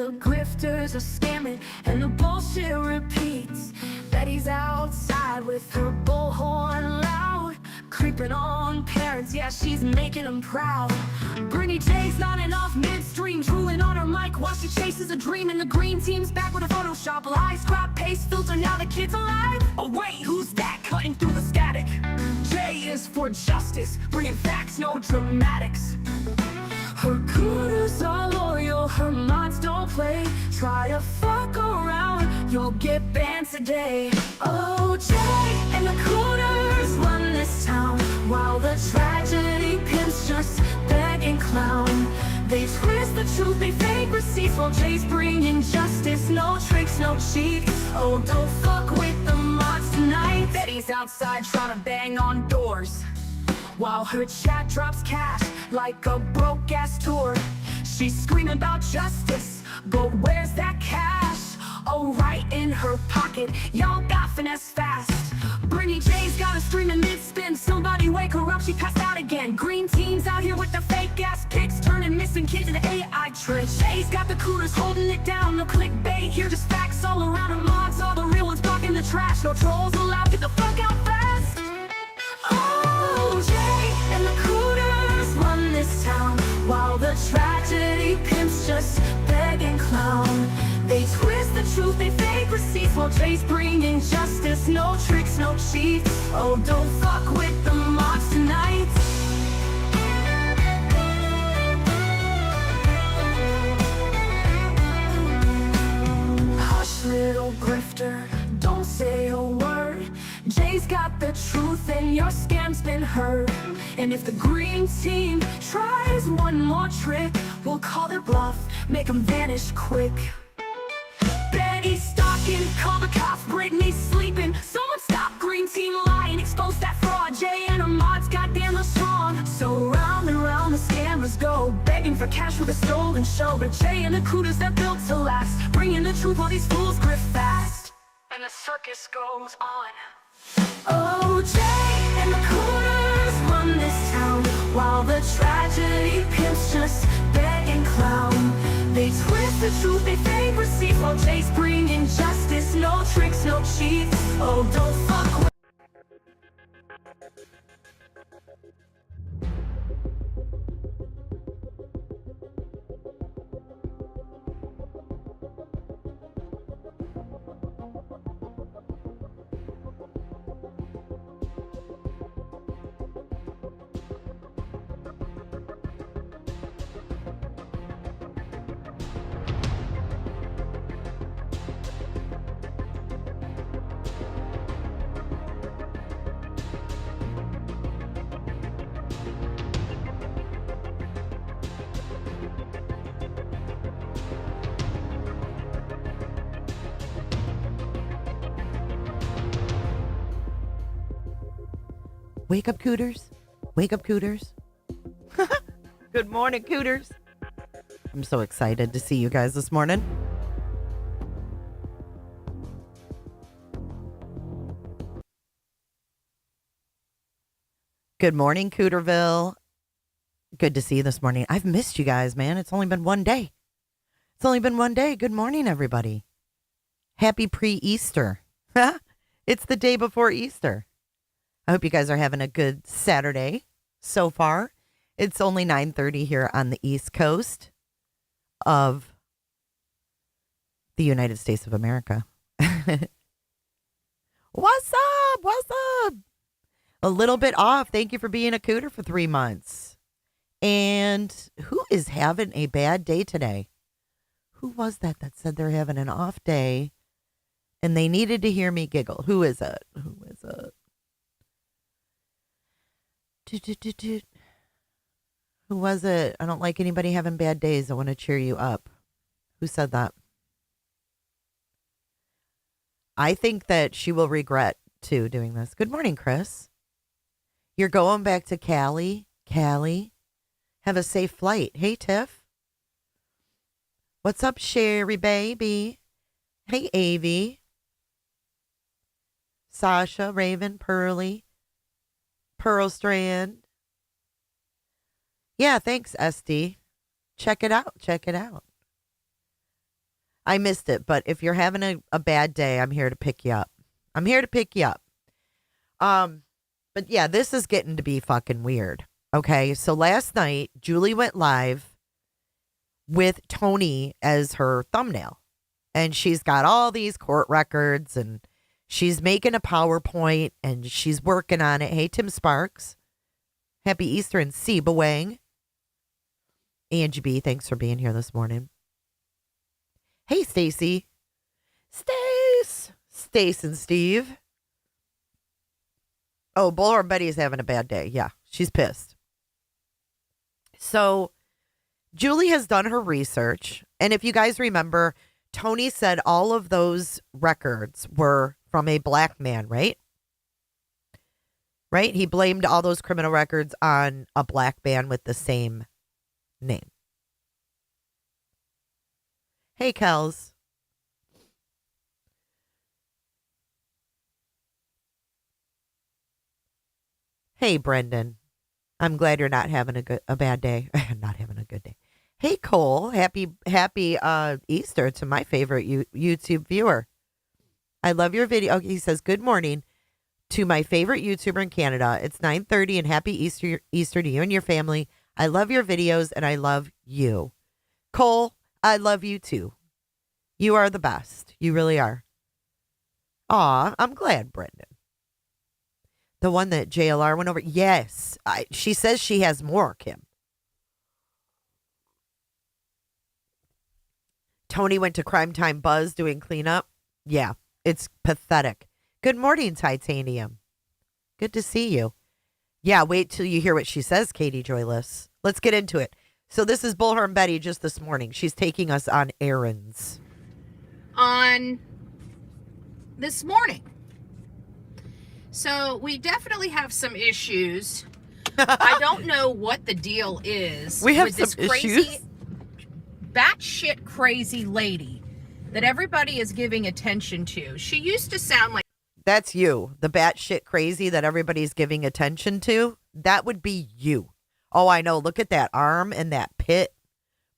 the grifters are scamming and the bullshit repeats. Betty's outside with her bullhorn loud, creeping on parents, yeah, she's making them proud. Brittany J's nodding off midstream, drooling on her mic while she chases a dream. And the green team's back with a Photoshop lie, scrap paste filter, now the kid's alive. Oh wait, who's that cutting through the static? J is for justice, bringing facts, no dramatics. Her cooters are loyal, her mods don't play. Try to fuck around, you'll get banned today. Oh, Jay and the cooters run this town, while the tragedy pimps just beg and clown. They twist the truth, they fake receipts, while Jay's bringing justice. No tricks, no cheats. Oh, don't fuck with the mods tonight. Betty's outside trying to bang on doors, while her chat drops cash like a broke-ass tour. She's screaming about justice, but where's that cash? Oh, right in her pocket, y'all got finesse fast. Brittany J's got a streaming mid-spin, somebody wake her up, she passed out again. Green team's out here with the fake-ass pics, turning missing kids into AI tricks. Jay's got the cooters holding it down, no clickbait here, just facts all around her mods. All the real ones blocking the trash, no trolls allowed, get the fuck out fast. Oh, Jay and the cooters run this town, while the tragedy pimps just beg and clown. They twist the truth, they fake receipts, while Jay's bringing justice. No tricks, no cheats. Oh, don't fuck with the mods tonight. Hush, little grifter, don't say a word. Jay's got the truth and your scam's been heard. And if the green team tries one more trick, we'll call their bluff, make them vanish quick. Betty's stalking, call the cops, Brittany's sleeping. Someone stop green team lying, expose that fraud. Jay and her mods, goddamn, they're strong. So round and round the scammers go, begging for cash with a stolen show. But Jay and the cooters, they're built to last, bringing the truth while these fools grift fast. And the circus goes on. Oh, Jay and the cooters run this town, while the tragedy pimps just beg and clown. They twist the truth, they fake receipts, while Jay's bringing justice. No tricks, no cheats. Oh, don't fuck with. Wake up, Cooters. Wake up, Cooters. Good morning, Cooters. I'm so excited to see you guys this morning. Good morning, Cooterville. Good to see you this morning. I've missed you guys, man. It's only been one day. It's only been one day. Good morning, everybody. Happy pre-Easter. It's the day before Easter. I hope you guys are having a good Saturday so far. It's only 9:30 here on the East Coast of the United States of America. What's up? What's up? A little bit off. Thank you for being a cooter for 3 months. And who is having a bad day today? Who was that said they're having an off day and they needed to hear me giggle? Who is it? Who is it? Who was it? I don't like anybody having bad days. I want to cheer you up. Who said that? I think that she will regret, too, doing this. Good morning, Chris. You're going back to Cali? Cali? Have a safe flight. Hey, Tiff. What's up, Sherry, baby? Hey, Avie. Sasha, Raven, Pearly. Pearl Strand. Yeah, thanks, SD. Check it out. Check it out. I missed it, but if you're having a bad day, I'm here to pick you up. I'm here to pick you up. But yeah, this is getting to be fucking weird. Okay, so last night, Julie went live with Tony as her thumbnail. And she's got all these court records and she's making a PowerPoint and she's working on it. Hey, Tim Sparks. Happy Easter and Seba Wang. Angie B, thanks for being here this morning. Hey, Stacy. Stace and Steve. Oh, Bullhorn Betty's having a bad day. Yeah, she's pissed. So, Julie has done her research. And if you guys remember, Tony said all of those records were from a black man, right? Right? He blamed all those criminal records on a black man with the same name. Hey, Kels. Hey, Brendan. I'm glad you're not having a bad day. Not having a good day. Hey, Cole. Happy Easter to my favorite YouTube viewer. I love your video. He says, good morning to my favorite YouTuber in Canada. It's 9:30 and happy Easter to you and your family. I love your videos and I love you. Cole, I love you too. You are the best. You really are. Aw, I'm glad, Brendan. The one that JLR went over. Yes. She says she has more, Kim. Tony went to Crime Time Buzz doing cleanup. Yeah, it's pathetic. Good morning, Titanium. Good to see you. Yeah, wait till you hear what she says, Katie Joyless. Let's get into it. So this is Bullhorn Betty just this morning. She's taking us on errands. On this morning. So we definitely have some issues. I don't know what the deal is. We have with some this crazy, issues. batshit crazy lady that everybody is giving attention to. She used to sound like... That's you. The batshit crazy that everybody's giving attention to. That would be you. Oh, I know. Look at that arm and that pit.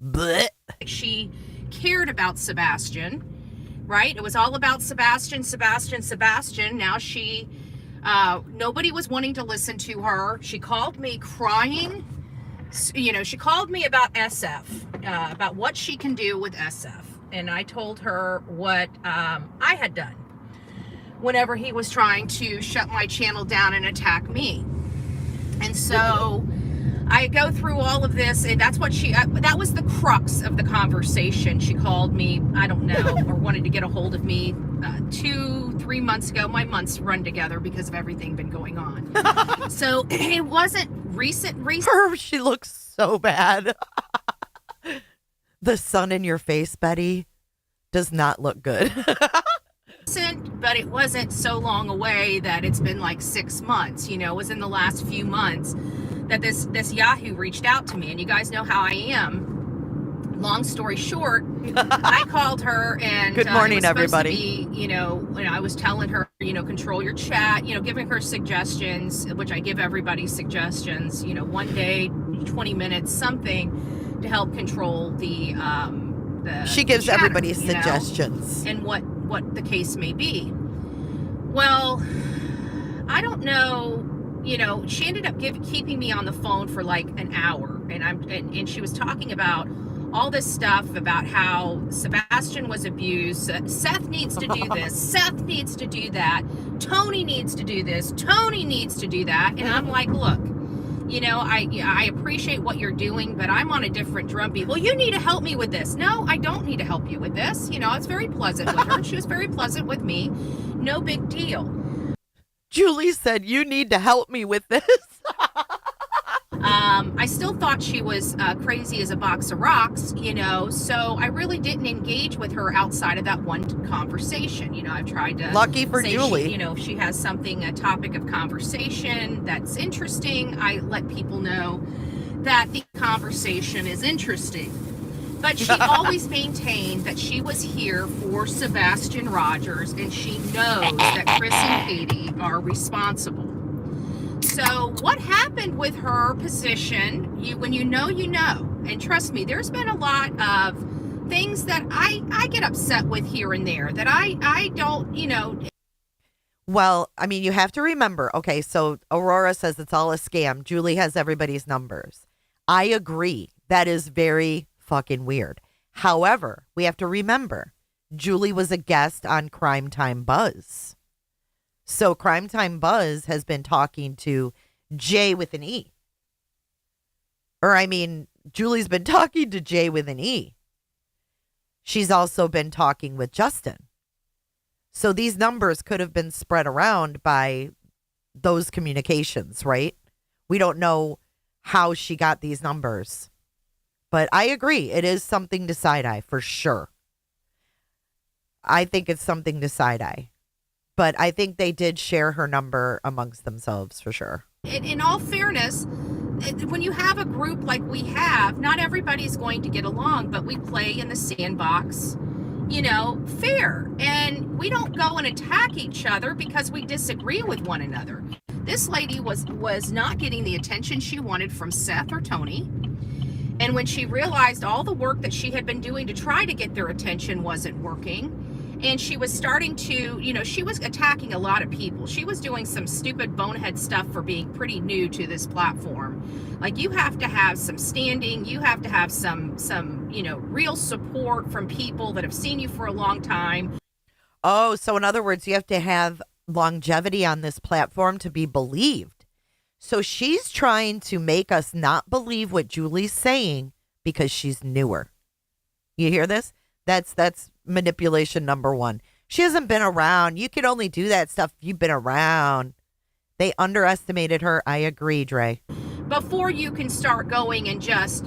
Blech. She cared about Sebastian, right? It was all about Sebastian. Now she... nobody was wanting to listen to her. She called me crying. You know, she called me about SF, about what she can do with SF. And I told her what I had done whenever he was trying to shut my channel down and attack me. And so I go through all of this, and that's what that was the crux of the conversation. She called me, I don't know, or wanted to get a hold of me 2-3 months ago. My months run together because of everything been going on. So it wasn't recent. She looks so bad. The sun in your face, Betty, does not look good. But it wasn't so long away that it's been like 6 months. You know, it was in the last few months that this Yahoo reached out to me, and you guys know how I am. Long story short, I called her and good morning, everybody. To be, you know, when I was telling her, you know, control your chat, you know, giving her suggestions, which I give everybody suggestions, you know, one day, 20 minutes, something to help control the she gives chatter, everybody suggestions, and what the case may be. Well, I don't know. You know, she ended up keeping me on the phone for like an hour, and she was talking about all this stuff about how Sebastian was abused. Seth needs to do this. Seth needs to do that. Tony needs to do this. Tony needs to do that. And I'm like, look, you know, I appreciate what you're doing, but I'm on a different drumbeat. Well, you need to help me with this. No, I don't need to help you with this. You know, I was very pleasant with her. She was very pleasant with me. No big deal. Julie said, you need to help me with this. I still thought she was crazy as a box of rocks, you know, so I really didn't engage with her outside of that one conversation. You know, I've tried to... Lucky for Julie. You know, if she has a topic of conversation that's interesting, I let people know that the conversation is interesting. But she always maintained that she was here for Sebastian Rogers, and she knows that Chris and Katie are responsible. So what happened with her position, when you know, and trust me, there's been a lot of things that I get upset with here and there that I don't, Well, I mean, you have to remember. Okay, so Aurora says it's all a scam. Julie has everybody's numbers. I agree. That is very fucking weird. However, we have to remember Julie was a guest on Crime Time Buzz. So Crime Time Buzz has been talking to Jay with an E. Or, I mean, Julie's been talking to Jay with an E. She's also been talking with Justin. So these numbers could have been spread around by those communications, right? We don't know how she got these numbers. But I agree. It is something to side-eye for sure. I think it's something to side-eye. But I think they did share her number amongst themselves for sure. In all fairness, when you have a group like we have, not everybody's going to get along, but we play in the sandbox, fair. And we don't go and attack each other because we disagree with one another. This lady was not getting the attention she wanted from Seth or Tony. And when she realized all the work that she had been doing to try to get their attention wasn't working, and she was starting to, she was attacking a lot of people. She was doing some stupid bonehead stuff for being pretty new to this platform. Like, you have to have some standing. You have to have some real support from people that have seen you for a long time. Oh, so in other words, you have to have longevity on this platform to be believed. So she's trying to make us not believe what Julie's saying because she's newer. You hear this? That's manipulation number one. She hasn't been around. You can only do that stuff if you've been around. They underestimated her. I agree, Dre. Before you can start going and just,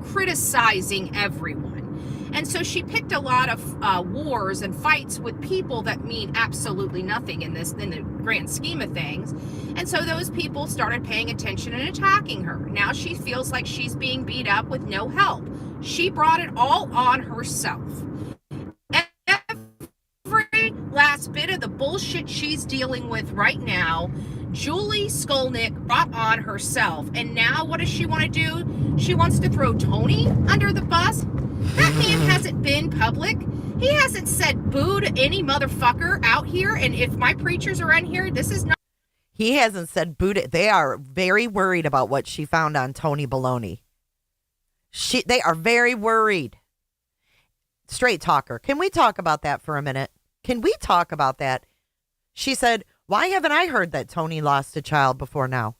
criticizing everyone. And so she picked a lot of wars and fights with people that mean absolutely nothing in the grand scheme of things. And so those people started paying attention and attacking her. Now she feels like she's being beat up with no help. She brought it all on herself. Every last bit of the bullshit she's dealing with right now, Julie Skolnick brought on herself. And now what does she want to do? She wants to throw Tony under the bus. That man hasn't been public. He hasn't said boo to any motherfucker out here. And if my preachers are in here, this is not. He hasn't said boo to. They are very worried about what she found on Tony Baloney. They are very worried. Straight talker. Can we talk about that for a minute? Can we talk about that? She said, why haven't I heard that Tony lost a child before now?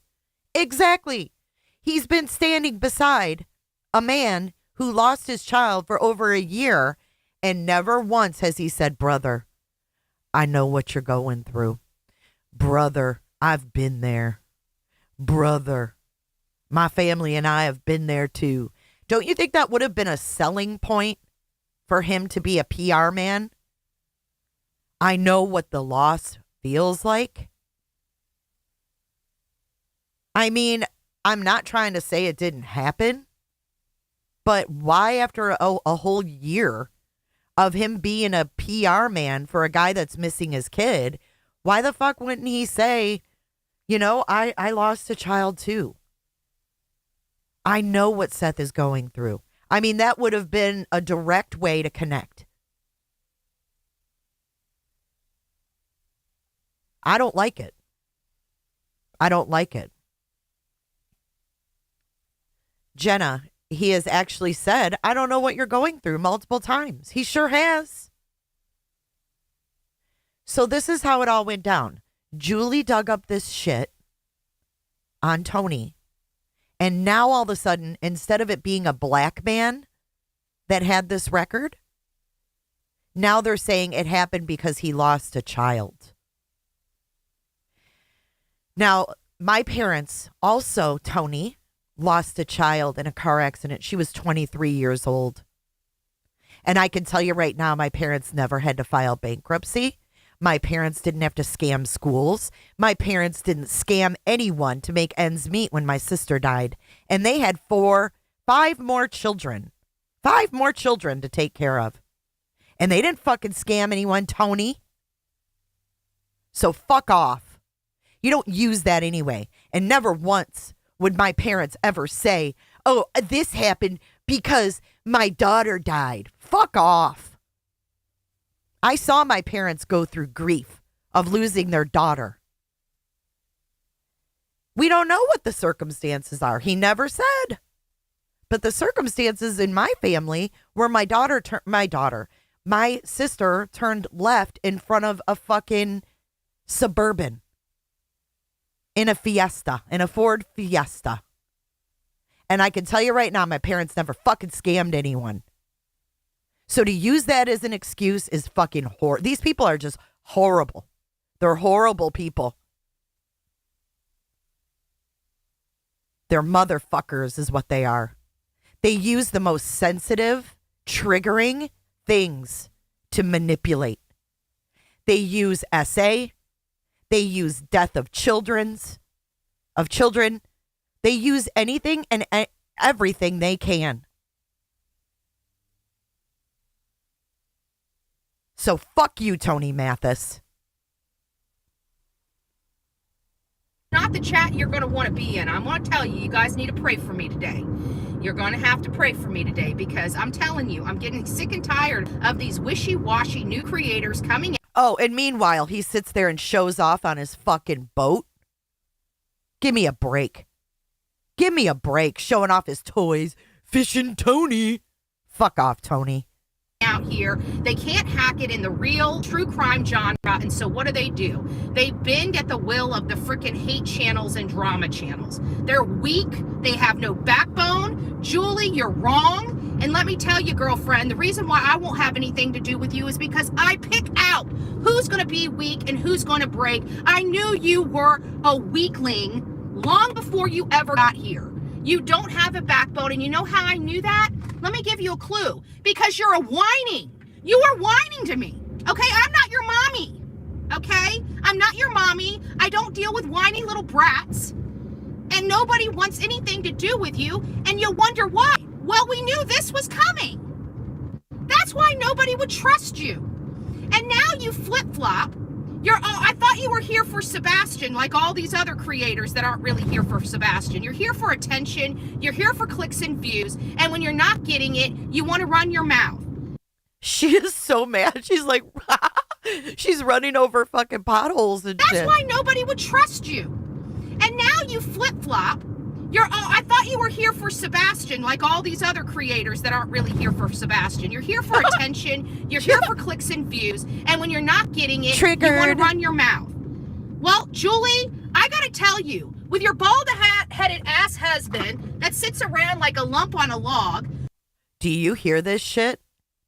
Exactly. He's been standing beside a man who lost his child for over a year, and never once has he said, brother, I know what you're going through. Brother, I've been there. Brother, my family and I have been there too. Don't you think that would have been a selling point for him to be a PR man? I know what the loss feels like. I mean, I'm not trying to say it didn't happen, but why after a whole year of him being a PR man for a guy that's missing his kid, why the fuck wouldn't he say, I lost a child too. I know what Seth is going through. I mean, that would have been a direct way to connect. I don't like it. I don't like it. Jenna, he has actually said, I don't know what you're going through multiple times. He sure has. So this is how it all went down. Julie dug up this shit on Tony. And now all of a sudden, instead of it being a black man that had this record, now they're saying it happened because he lost a child. Now, my parents also, Tony, lost a child in a car accident. She was 23 years old. And I can tell you right now, my parents never had to file bankruptcy. My parents didn't have to scam schools. My parents didn't scam anyone to make ends meet when my sister died. And they had 5 more children. 5 more children to take care of. And they didn't fucking scam anyone, Tony. So fuck off. You don't use that anyway. And never once would my parents ever say, oh, this happened because My daughter died. Fuck off. I saw my parents go through grief of losing their daughter. We don't know what the circumstances are. He never said. But the circumstances in my family were my sister turned left in front of a fucking Suburban in a Fiesta, in a Ford Fiesta. And I can tell you right now, my parents never fucking scammed anyone. So to use that as an excuse is fucking horrible. These people are just horrible. They're horrible people. They're motherfuckers is what they are. They use the most sensitive, triggering things to manipulate. They use SA. They use death of children. They use anything and everything they can. So fuck you, Tony Mathis. Not the chat you're going to want to be in. I'm going to tell you, you guys need to pray for me today. You're going to have to pray for me today because I'm telling you, I'm getting sick and tired of these wishy-washy new creators coming in. Oh, and meanwhile, he sits there and shows off on his fucking boat. Give me a break. Give me a break showing off his toys. Fishing Tony. Fuck off, Tony. Out here, they can't hack it in the real true crime genre, and so what do? They bend at the will of the freaking hate channels and drama channels. They're weak. They have no backbone. Julie, you're wrong. And let me tell you, girlfriend, the reason why I won't have anything to do with you is because I pick out who's going to be weak and who's going to break. I knew you were a weakling long before you ever got here. You don't have a backbone, and you know how I knew that? Let me give you a clue. Because you're a whining. You are whining to me. Okay? I'm not your mommy. Okay? I'm not your mommy. I don't deal with whiny little brats. And nobody wants anything to do with you, and you wonder why. Well, we knew this was coming. That's why nobody would trust you. And now you flip-flop. I thought you were here for Sebastian, like all these other creators that aren't really here for Sebastian. You're here for attention. You're here for clicks and views. And when you're not getting it, you want to run your mouth. She is so mad. She's like, she's running over fucking potholes and shit. That's why nobody would trust you. And now you flip-flop. I thought you were here for Sebastian, like all these other creators that aren't really here for Sebastian. You're here for attention. You're here for clicks and views. And when you're not getting it, you want to run your mouth. Well, Julie, I got to tell you, with your bald-headed ass husband that sits around like a lump on a log. Do you hear this shit?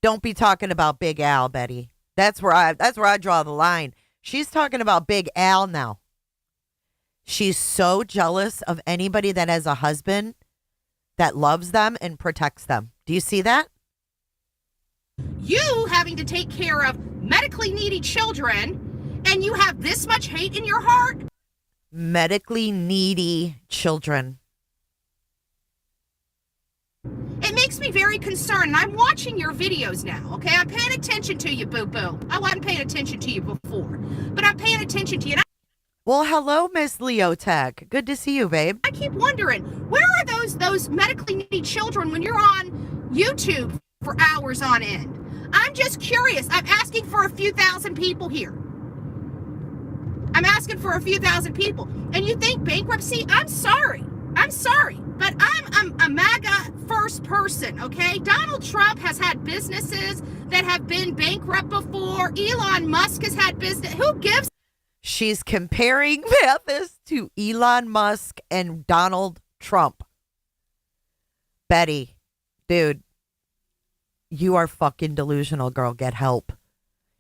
Don't be talking about Big Al, Betty. That's where I draw the line. She's talking about Big Al now. She's so jealous of anybody that has a husband that loves them and protects them. Do you see that? You having to take care of medically needy children, and you have this much hate in your heart? Medically needy children. It makes me very concerned, and I'm watching your videos now, okay? I'm paying attention to you, boo-boo. I wasn't paying attention to you before, but I'm paying attention to you. Well, hello, Miss Leotech. Good to see you, babe. I keep wondering, where are those medically needy children when you're on YouTube for hours on end? I'm just curious. I'm asking for a few thousand people here. I'm asking for a few thousand people. And you think bankruptcy? I'm sorry, but I'm a MAGA first person, okay? Donald Trump has had businesses that have been bankrupt before. Elon Musk has had business. Who gives? She's comparing Mathis to Elon Musk and Donald Trump. Betty, dude, you are fucking delusional, girl. Get help.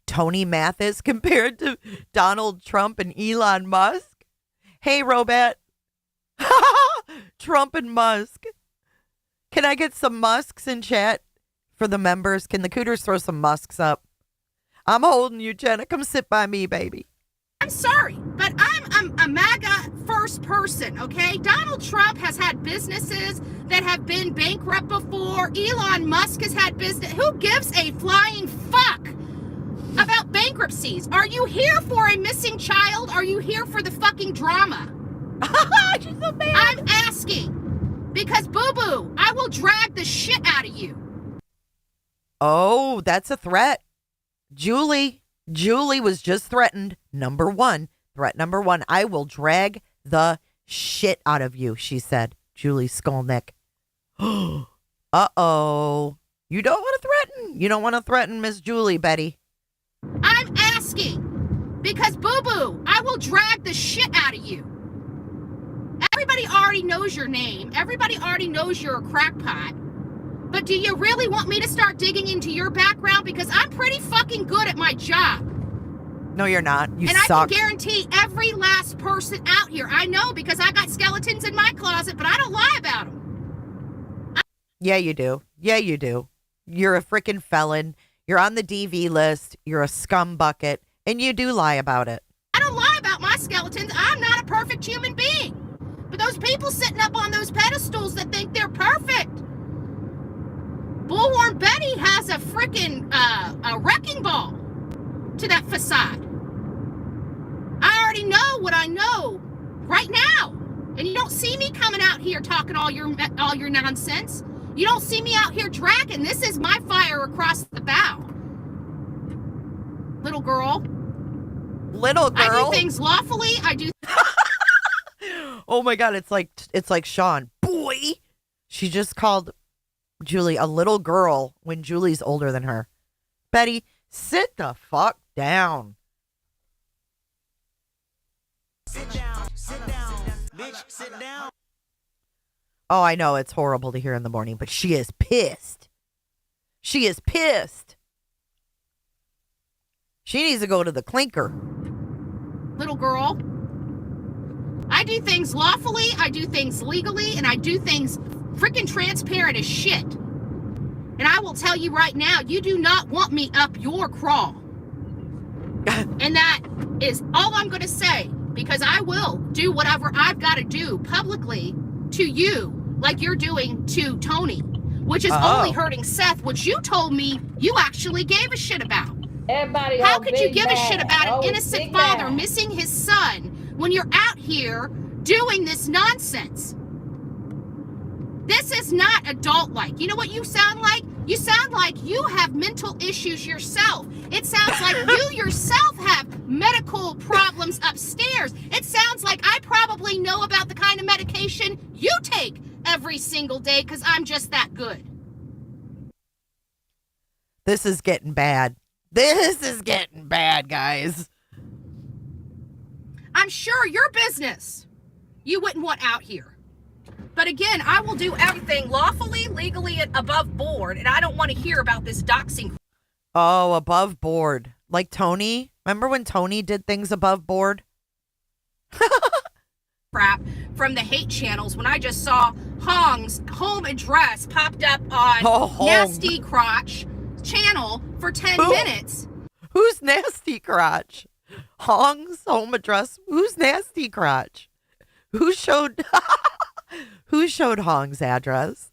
Tony Mathis compared to Donald Trump and Elon Musk? Hey, Robot. Trump and Musk. Can I get some Musks in chat for the members? Can the Cooters throw some Musks up? I'm holding you, Jenna. Come sit by me, baby. I'm sorry, but I'm a MAGA first person, okay? Donald Trump has had businesses that have been bankrupt before. Elon Musk has had business. Who gives a flying fuck about bankruptcies? Are you here for a missing child? Are you here for the fucking drama? She's so bad. I'm asking because, boo-boo, I will drag the shit out of you. Oh, that's a threat. Julie was just threatened. Threat number one. I will drag the shit out of you, she said. Julie Skolnick. Uh-oh. You don't want to threaten? You don't want to threaten Miss Julie, Betty. I'm asking because, boo-boo, I will drag the shit out of you. Everybody already knows your name. Everybody already knows you're a crackpot. But do you really want me to start digging into your background? Because I'm pretty fucking good at my job. No, you're not. You and suck. I can guarantee every last person out here, I know because I got skeletons in my closet, but I don't lie about them. Yeah, you do. Yeah, you do. You're a freaking felon. You're on the DV list. You're a scum bucket. And you do lie about it. I don't lie about my skeletons. I'm not a perfect human being. But those people sitting up on those pedestals that think they're perfect. Bullhorn Betty has a freaking a wrecking ball to that facade. I already know what I know right now. And you don't see me coming out here talking all your nonsense. You don't see me out here dragging. This is my fire across the bow. Little girl. Little girl? I do things lawfully. I do. Oh my God, it's like Sean. Boy. She just called Julie a little girl when Julie's older than her. Betty, sit the fuck down. Sit down, bitch, sit down. Oh, I know it's horrible to hear in the morning, but she is pissed. She is pissed. She needs to go to the clinker. Little girl. I do things lawfully, I do things legally, and I do things freaking transparent as shit. And I will tell you right now, you do not want me up your crawl. And that is all I'm going to say, because I will do whatever I've got to do publicly to you, like you're doing to Tony, which is only hurting Seth, which you told me you actually gave a shit about. Everybody How on could you Big give a Bad. shit about an Oh, innocent Big father Bad. missing his son when you're out here doing this nonsense? This is not adult-like. You know what you sound like? You sound like you have mental issues yourself. It sounds like you yourself have medical problems upstairs. It sounds like I probably know about the kind of medication you take every single day because I'm just that good. This is getting bad. This is getting bad, guys. I'm sure your business you wouldn't want out here. But again, I will do everything lawfully, legally, and above board, and I don't want to hear about this doxing Oh, above board. Like Tony. Remember when Tony did things above board? crap from the hate channels when I just saw Hong's home address popped up on Nasty Crotch channel for 10 minutes. Who's Nasty Crotch? Hong's home address. Who's Nasty Crotch? Who showed who showed Hong's address?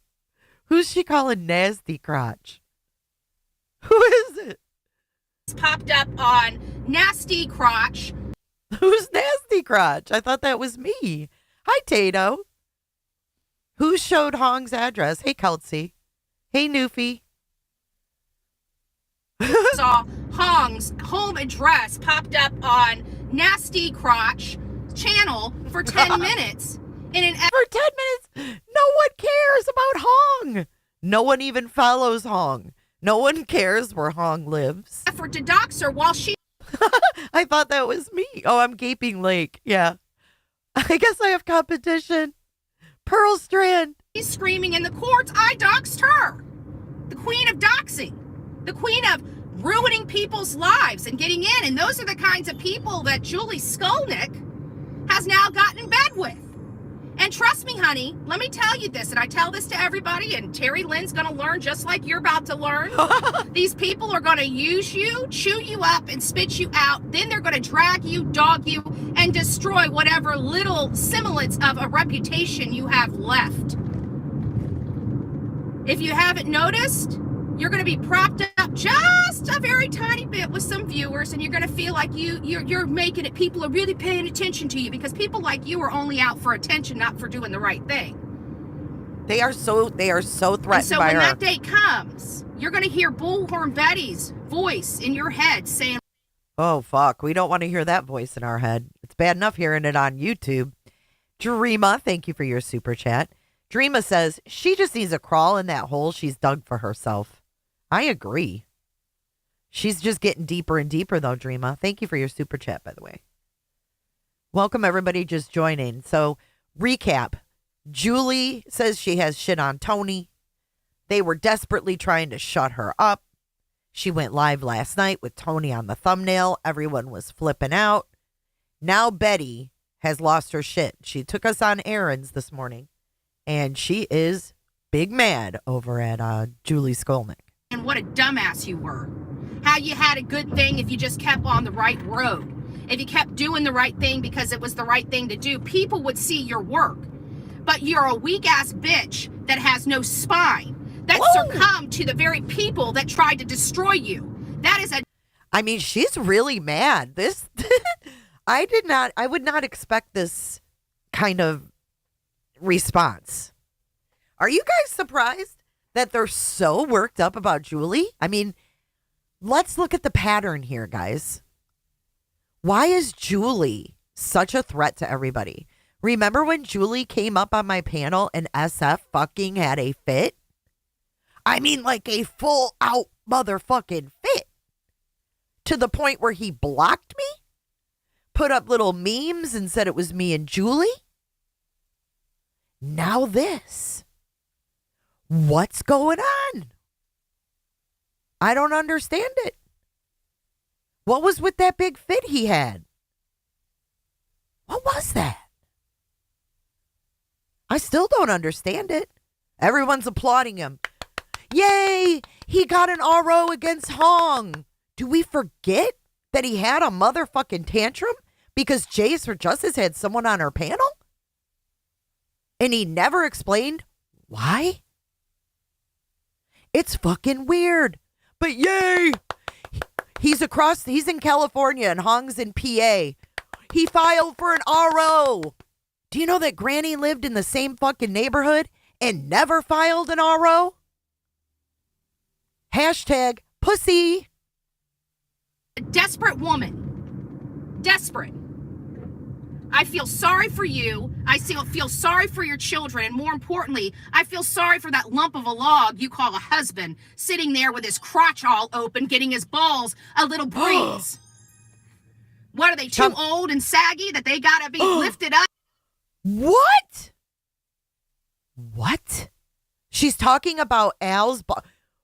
Who's she calling Nasty Crotch? Who is it? It's popped up on Nasty Crotch. Who's Nasty Crotch? I thought that was me. Hi, Tato. Who showed Hong's address? Hey, Kelsey. Hey, Newfie. Saw Hong's home address popped up on Nasty Crotch channel for 10 minutes. For 10 minutes, no one cares about Hong. No one even follows Hong. No one cares where Hong lives. Effort to dox her while she I thought that was me. Oh, I'm Gaping Lake. Yeah. I guess I have competition. Pearl Strand. She's screaming in the courts, I doxed her. The queen of doxing. The queen of ruining people's lives and getting in. And those are the kinds of people that Julie Skolnick has now gotten in bed with. And trust me, honey, let me tell you this, and I tell this to everybody, and Terry Lynn's going to learn just like you're about to learn. These people are going to use you, chew you up, and spit you out. Then they're going to drag you, dog you, and destroy whatever little semblance of a reputation you have left. If you haven't noticed, you're going to be propped up just a very tiny bit with some viewers, and you're going to feel like you're making it. People are really paying attention to you because people like you are only out for attention, not for doing the right thing. They are so threatened And so by when her. that day comes, You're going to hear Bullhorn Betty's voice in your head saying, Oh, fuck. We don't want to hear that voice in our head. It's bad enough hearing it on YouTube. Dreama, thank you for your super chat. Dreama says she just needs to crawl in that hole she's dug for herself. I agree. She's just getting deeper and deeper, though, Dreama. Thank you for your super chat, by the way. Welcome, everybody just joining. So, recap. Julie says she has shit on Tony. They were desperately trying to shut her up. She went live last night with Tony on the thumbnail. Everyone was flipping out. Now Betty has lost her shit. She took us on errands this morning, and she is big mad over at Julie Skolnick. and what a dumbass you were. How you had a good thing if you just kept on the right road. If you kept doing the right thing because it was the right thing to do, people would see your work. But you're a weak-ass bitch that has no spine, that succumbed to the very people that tried to destroy you. That is a... I mean, she's really mad. This, I would not expect this kind of response. Are you guys surprised that they're so worked up about Julie? I mean, let's look at the pattern here, guys. Why is Julie such a threat to everybody? Remember when Julie came up on my panel and SF fucking had a fit? I mean, like a full out motherfucking fit. To the point where he blocked me? Put up little memes and said it was me and Julie? Now this. What's going on? I don't understand it. What was with that big fit he had? What was that? I still don't understand it. Everyone's applauding him. Yay! He got an RO against Hong. Do we forget that he had a motherfucking tantrum because Jace for Justice had someone on her panel? And he never explained why? It's fucking weird. But yay! He's in California and Hong's in PA. He filed for an RO. Do you know that Granny lived in the same fucking neighborhood and never filed an RO? Hashtag pussy. A desperate woman. Desperate. I feel sorry for you. I feel sorry for your children. And more importantly, I feel sorry for that lump of a log you call a husband, sitting there with his crotch all open, getting his balls a little breeze. What are they, too old and saggy that they gotta be lifted up? What? What? She's talking about Al's...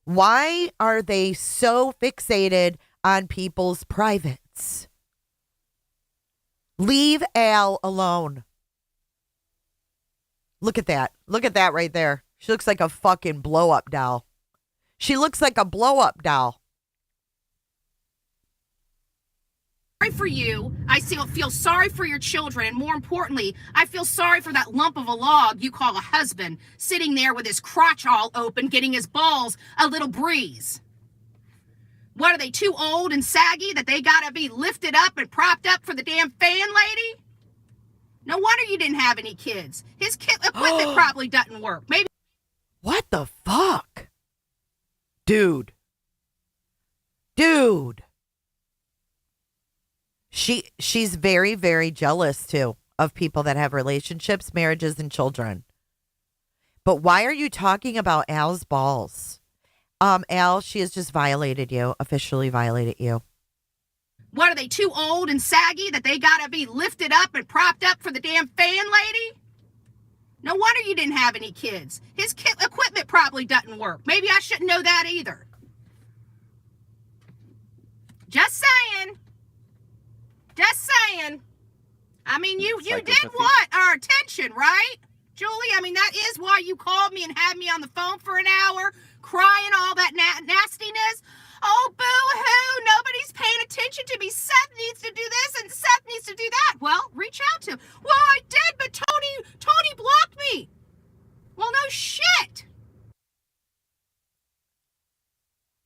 Why are they so fixated on people's privates? Leave Al alone. Look at that. Look at that right there. She looks like a fucking blow-up doll. She looks like a blow-up doll. Sorry for you. I feel sorry for your children. And more importantly, I feel sorry for that lump of a log you call a husband, sitting there with his crotch all open, getting his balls a little breeze. What are they, too old and saggy that they gotta be lifted up and propped up for the damn fan lady? No wonder you didn't have any kids. His equipment probably doesn't work. Maybe. What the fuck? Dude. She's very, very jealous, too, of people that have relationships, marriages, and children. But why are you talking about Al's balls? Al, she has just violated you, officially violated you. What are they, too old and saggy that they gotta be lifted up and propped up for the damn fan lady? No wonder you didn't have any kids. His equipment probably doesn't work. Maybe I shouldn't know that either. Just saying. Just saying. I mean, you did want our attention, right? Julie, I mean, that is why you called me and had me on the phone for an hour, crying all that nastiness. Oh, boo-hoo, nobody's paying attention to me. Seth needs to do this and Seth needs to do that. Well, reach out to him. Well, I did, but Tony blocked me. Well, no shit.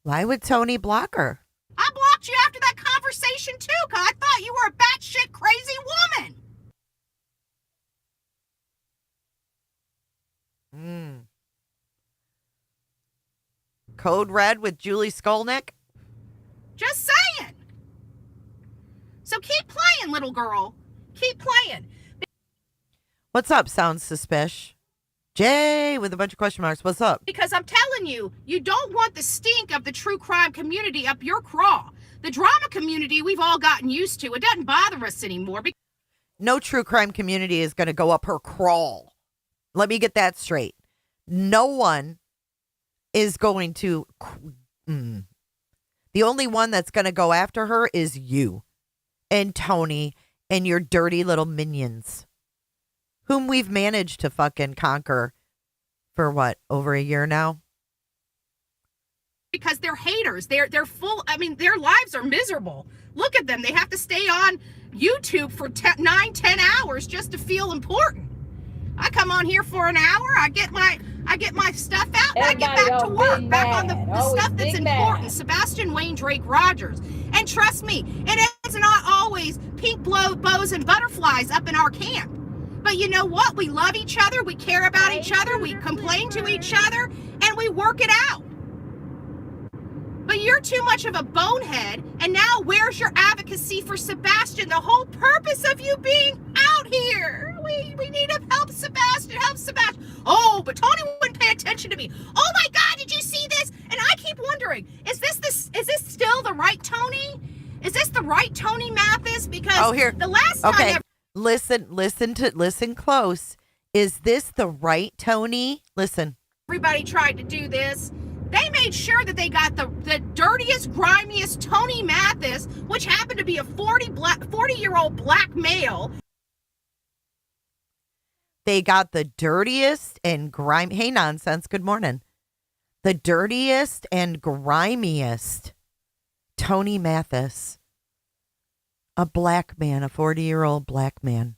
Why would Tony block her? I blocked you after that conversation, too, because I thought you were a batshit crazy woman. Code Red with Julie Skolnick? Just saying. So keep playing, little girl. Keep playing. What's up? Sounds suspicious. Jay with a bunch of question marks. What's up? Because I'm telling you, you don't want the stink of the true crime community up your craw. The drama community we've all gotten used to. It doesn't bother us anymore. No true crime community is going to go up her crawl. Let me get that straight. No one is going to. The only one that's going to go after her is you and Tony and your dirty little minions, whom we've managed to fucking conquer for what, over a year now? Because they're haters. They're full. I mean, their lives are miserable. Look at them. They have to stay on YouTube for 9-10 hours just to feel important. I come on here for an hour. I get my stuff out. And I get back to work. Back on the stuff that's important. Sebastian, Wayne, Drake, Rogers. And trust me, it is not always pink bows and butterflies up in our camp. But you know what? We love each other. We care about each other. We complain to each other. And we work it out. But you're too much of a bonehead, and now where's your advocacy for Sebastian? The whole purpose of you being out here. We need to help Sebastian, Oh, but Tony wouldn't pay attention to me. Oh my God, did you see this? And I keep wondering, is this still the right Tony? Is this the right Tony Mathis? Because the last time listen close. Is this the right Tony? Listen. Everybody tried to do this. They made sure that they got the dirtiest, grimiest Tony Mathis, which happened to be a 40-year-old black male. They got the dirtiest and grimy. Hey, nonsense. Good morning. The dirtiest and grimiest Tony Mathis. A black man, a 40-year-old black man.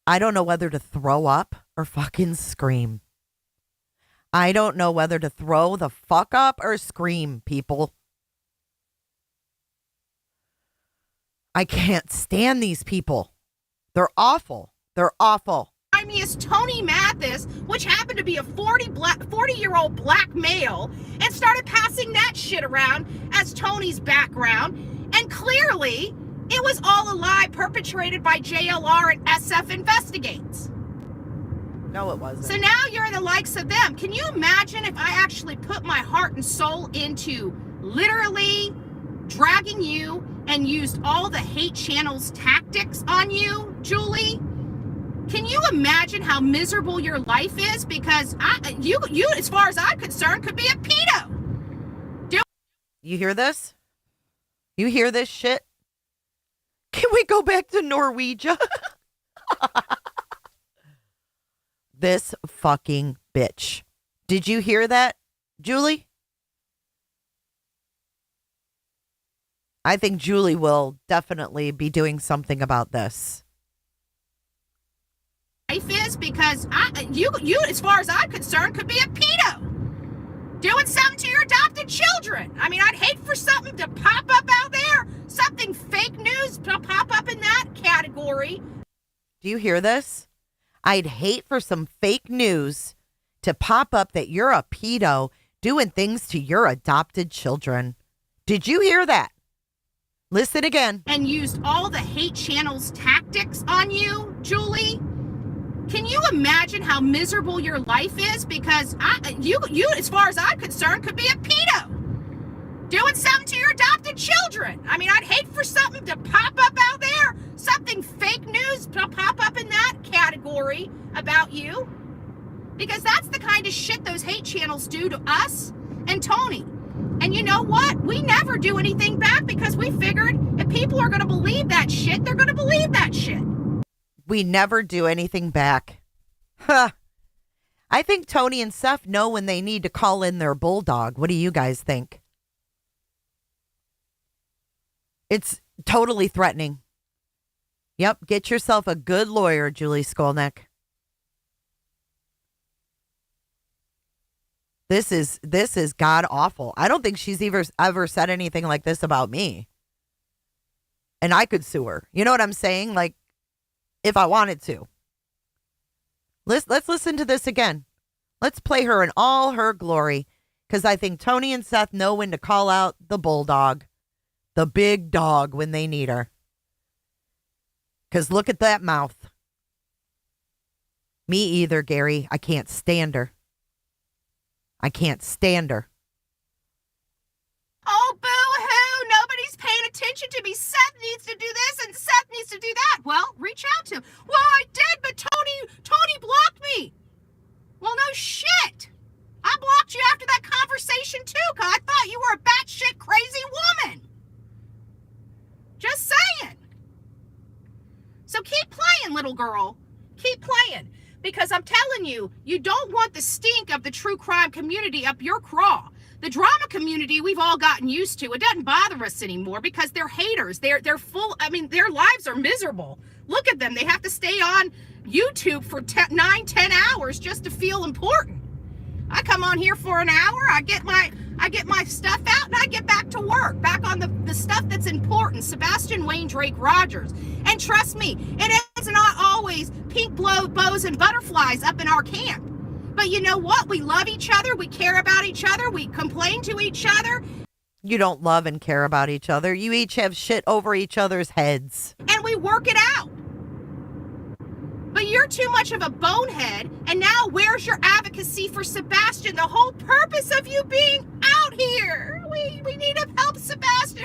I don't know whether to throw up or fucking scream. I don't know whether to throw the fuck up or scream, people. I can't stand these people. They're awful. They're awful. Is Tony Mathis, which happened to be a 40-year-old black male, and started passing that shit around as Tony's background. And clearly, it was all a lie perpetrated by JLR and SF Investigates. No, it wasn't. So now you're the likes of them. Can you imagine if I actually put my heart and soul into literally dragging you and used all the hate channels tactics on you, Julie? Can you imagine how miserable your life is? Because you, as far as I'm concerned, could be a pedo. You hear this? You hear this shit? Can we go back to Norwegia? This fucking bitch. Did you hear that, Julie? I think Julie will definitely be doing something about this. Life is because you, as far as I'm concerned, could be a pedo. Doing something to your adopted children. I mean, I'd hate for something to pop up out there. Something fake news to pop up in that category. Do you hear this? I'd hate for some fake news to pop up that you're a pedo doing things to your adopted children. Did you hear that? Listen again. And used all the hate channels tactics on you, Julie? Can you imagine how miserable your life is? Because you, as far as I'm concerned, could be a pedo. Doing something to your adopted children. I mean, I'd hate for something to pop up out there. Something fake news to pop up in that category about you. Because that's the kind of shit those hate channels do to us and Tony. And you know what? We never do anything back because we figured if people are going to believe that shit, they're going to believe that shit. We never do anything back. Huh. I think Tony and Seth know when they need to call in their bulldog. What do you guys think? It's totally threatening. Yep, get yourself a good lawyer, Julie Skolnick. This is god awful. I don't think she's ever said anything like this about me. And I could sue her. You know what I'm saying? Like, if I wanted to. Let's listen to this again. Let's play her in all her glory. Because I think Tony and Seth know when to call out the bulldog, the big dog, when they need her. Because look at that mouth. Me either, Gary. I can't stand her. I can't stand her. Oh, boo-hoo. Nobody's paying attention to me. Seth needs to do this and Seth needs to do that. Well, reach out to him. Well, I did, but Tony blocked me. Well, no shit. I blocked you after that conversation, too, because I thought you were a batshit crazy woman. Just saying. So keep playing, little girl. Keep playing. Because I'm telling you, you don't want the stink of the true crime community up your craw. The drama community we've all gotten used to. It doesn't bother us anymore because they're haters. They're full, I mean, their lives are miserable. Look at them. They have to stay on YouTube for 9-10 hours just to feel important. I come on here for an hour, I get my stuff out, and I get back to work, back on the stuff that's important. Sebastian Wayne Drake Rogers. And trust me, it is not always pink bows and butterflies up in our camp. But you know what? We love each other. We care about each other. We complain to each other. You don't love and care about each other. You each have shit over each other's heads. And we work it out. But you're too much of a bonehead, and now where's your advocacy for Sebastian? The whole purpose of you being out here. We need to help Sebastian,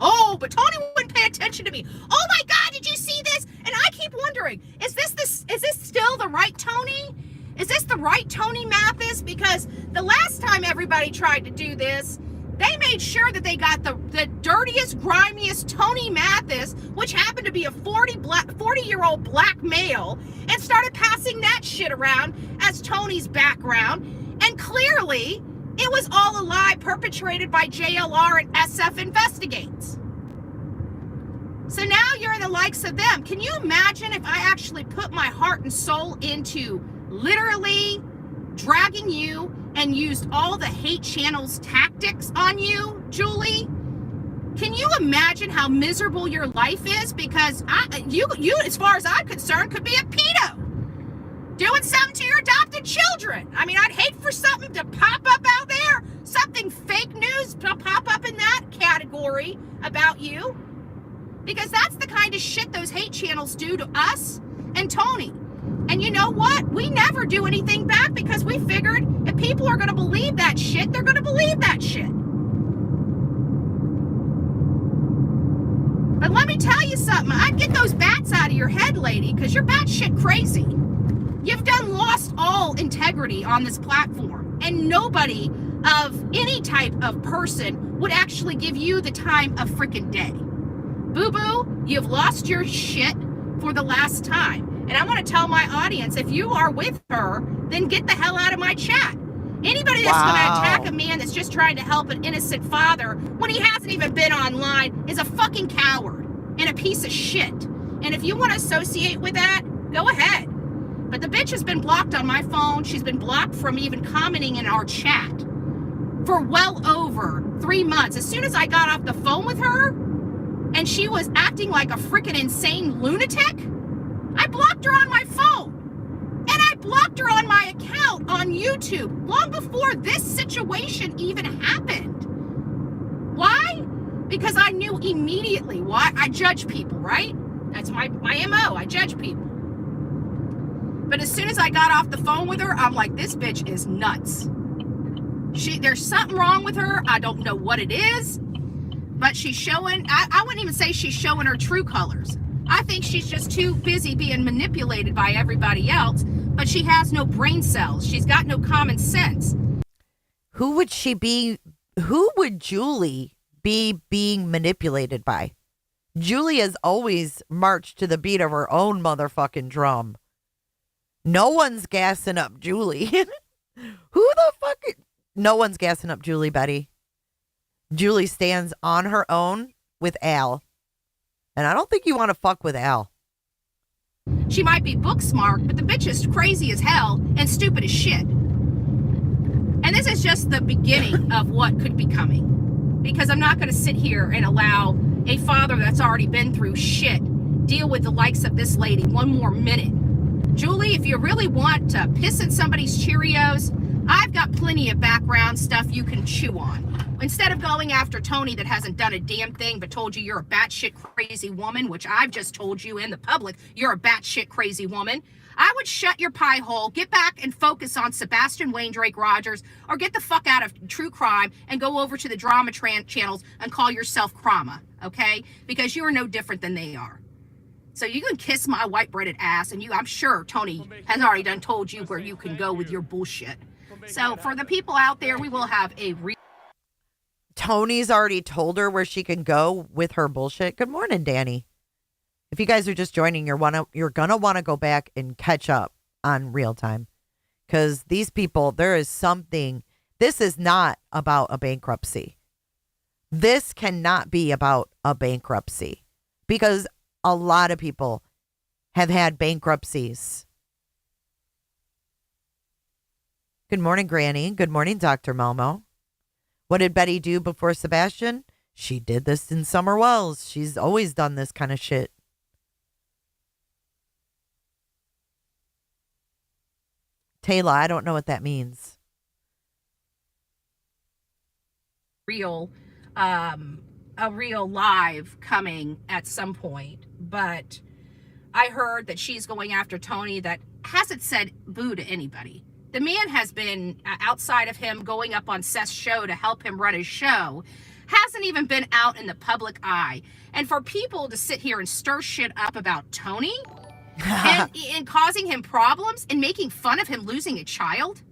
Oh, but Tony wouldn't pay attention to me. Oh my God, did you see this? And I keep wondering, is this still the right Tony? Is this the right Tony Mathis? Because the last time everybody tried to do this, they made sure that they got the dirtiest, grimiest Tony Mathis, which happened to be a 40-year-old black male, and started passing that shit around as Tony's background. And clearly, it was all a lie perpetrated by JLR and SF Investigates. So now you're the likes of them. Can you imagine if I actually put my heart and soul into literally dragging you and used all the hate channels tactics on you, Julie? Can you imagine how miserable your life is? Because you, as far as I'm concerned, could be a pedo doing something to your adopted children. I mean, I'd hate for something to pop up out there, something fake news to pop up in that category about you, because that's the kind of shit those hate channels do to us and Tony. And you know what? We never do anything back because we figured if people are going to believe that shit, they're going to believe that shit. But let me tell you something. I'd get those bats out of your head, lady, because you're batshit crazy. You've done lost all integrity on this platform. And nobody of any type of person would actually give you the time of freaking day. Boo-boo, you've lost your shit for the last time. And I want to tell my audience, if you are with her, then get the hell out of my chat. Anybody that's going to attack a man that's just trying to help an innocent father when he hasn't even been online is a fucking coward and a piece of shit. And if you want to associate with that, go ahead. But the bitch has been blocked on my phone. She's been blocked from even commenting in our chat for well over 3 months. As soon as I got off the phone with her and she was acting like a freaking insane lunatic, I blocked her on my phone. And I blocked her on my account on YouTube long before this situation even happened. Why? Because I knew immediately why. I judge people, right? That's my MO. I judge people. But as soon as I got off the phone with her, I'm like, this bitch is nuts. There's something wrong with her. I don't know what it is. But she's showing, I wouldn't even say she's showing her true colors. I think she's just too busy being manipulated by everybody else, but she has no brain cells. She's got no common sense. Who would she be? Who would Julie be being manipulated by? Julie has always marched to the beat of her own motherfucking drum. No one's gassing up Julie. Who the fuck? No one's gassing up Julie, Betty. Julie stands on her own with Al. And I don't think you want to fuck with Al. She might be book smart, but the bitch is crazy as hell and stupid as shit. And this is just the beginning of what could be coming. Because I'm not going to sit here and allow a father that's already been through shit deal with the likes of this lady one more minute. Julie, if you really want to piss in somebody's Cheerios, I've got plenty of background stuff you can chew on. Instead of going after Tony that hasn't done a damn thing but told you you're a batshit crazy woman, which I've just told you in the public, you're a batshit crazy woman, I would shut your pie hole, get back and focus on Sebastian Wayne Drake Rogers, or get the fuck out of true crime and go over to the drama channels and call yourself Krama, okay? Because you are no different than they are. So you can kiss my white breaded ass, and I'm sure Tony has already done told you where you can go with your bullshit. So for the people out there, we will have a Tony's already told her where she can go with her bullshit. Good morning, Danny. If you guys are just joining, you're gonna want to go back and catch up on real time, because these people, there is something. This is not about a bankruptcy. This cannot be about a bankruptcy, because a lot of people have had bankruptcies. Good morning, Granny. Good morning, Dr. Malmo. What did Betty do before Sebastian? She did this in Summer Wells. She's always done this kind of shit. Taylor, I don't know what that means. A real live coming at some point, but I heard that she's going after Tony that hasn't said boo to anybody. The man has been outside of him going up on Seth's show to help him run his show, hasn't even been out in the public eye. And for people to sit here and stir shit up about Tony and causing him problems and making fun of him losing a child.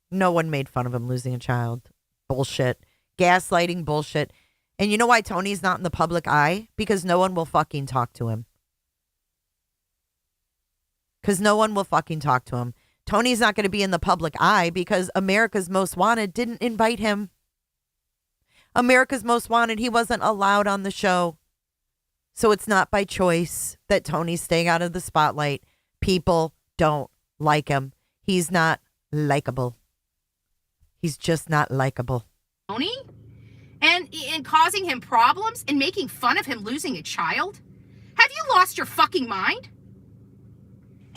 No one made fun of him losing a child. Bullshit. Gaslighting bullshit. And you know why Tony's not in the public eye? Because no one will fucking talk to him. Because no one will fucking talk to him. Tony's not going to be in the public eye because America's Most Wanted didn't invite him. America's Most Wanted, he wasn't allowed on the show. So it's not by choice that Tony's staying out of the spotlight. People don't like him. He's not likable. He's just not likable. Tony? And causing him problems and making fun of him losing a child? Have you lost your fucking mind?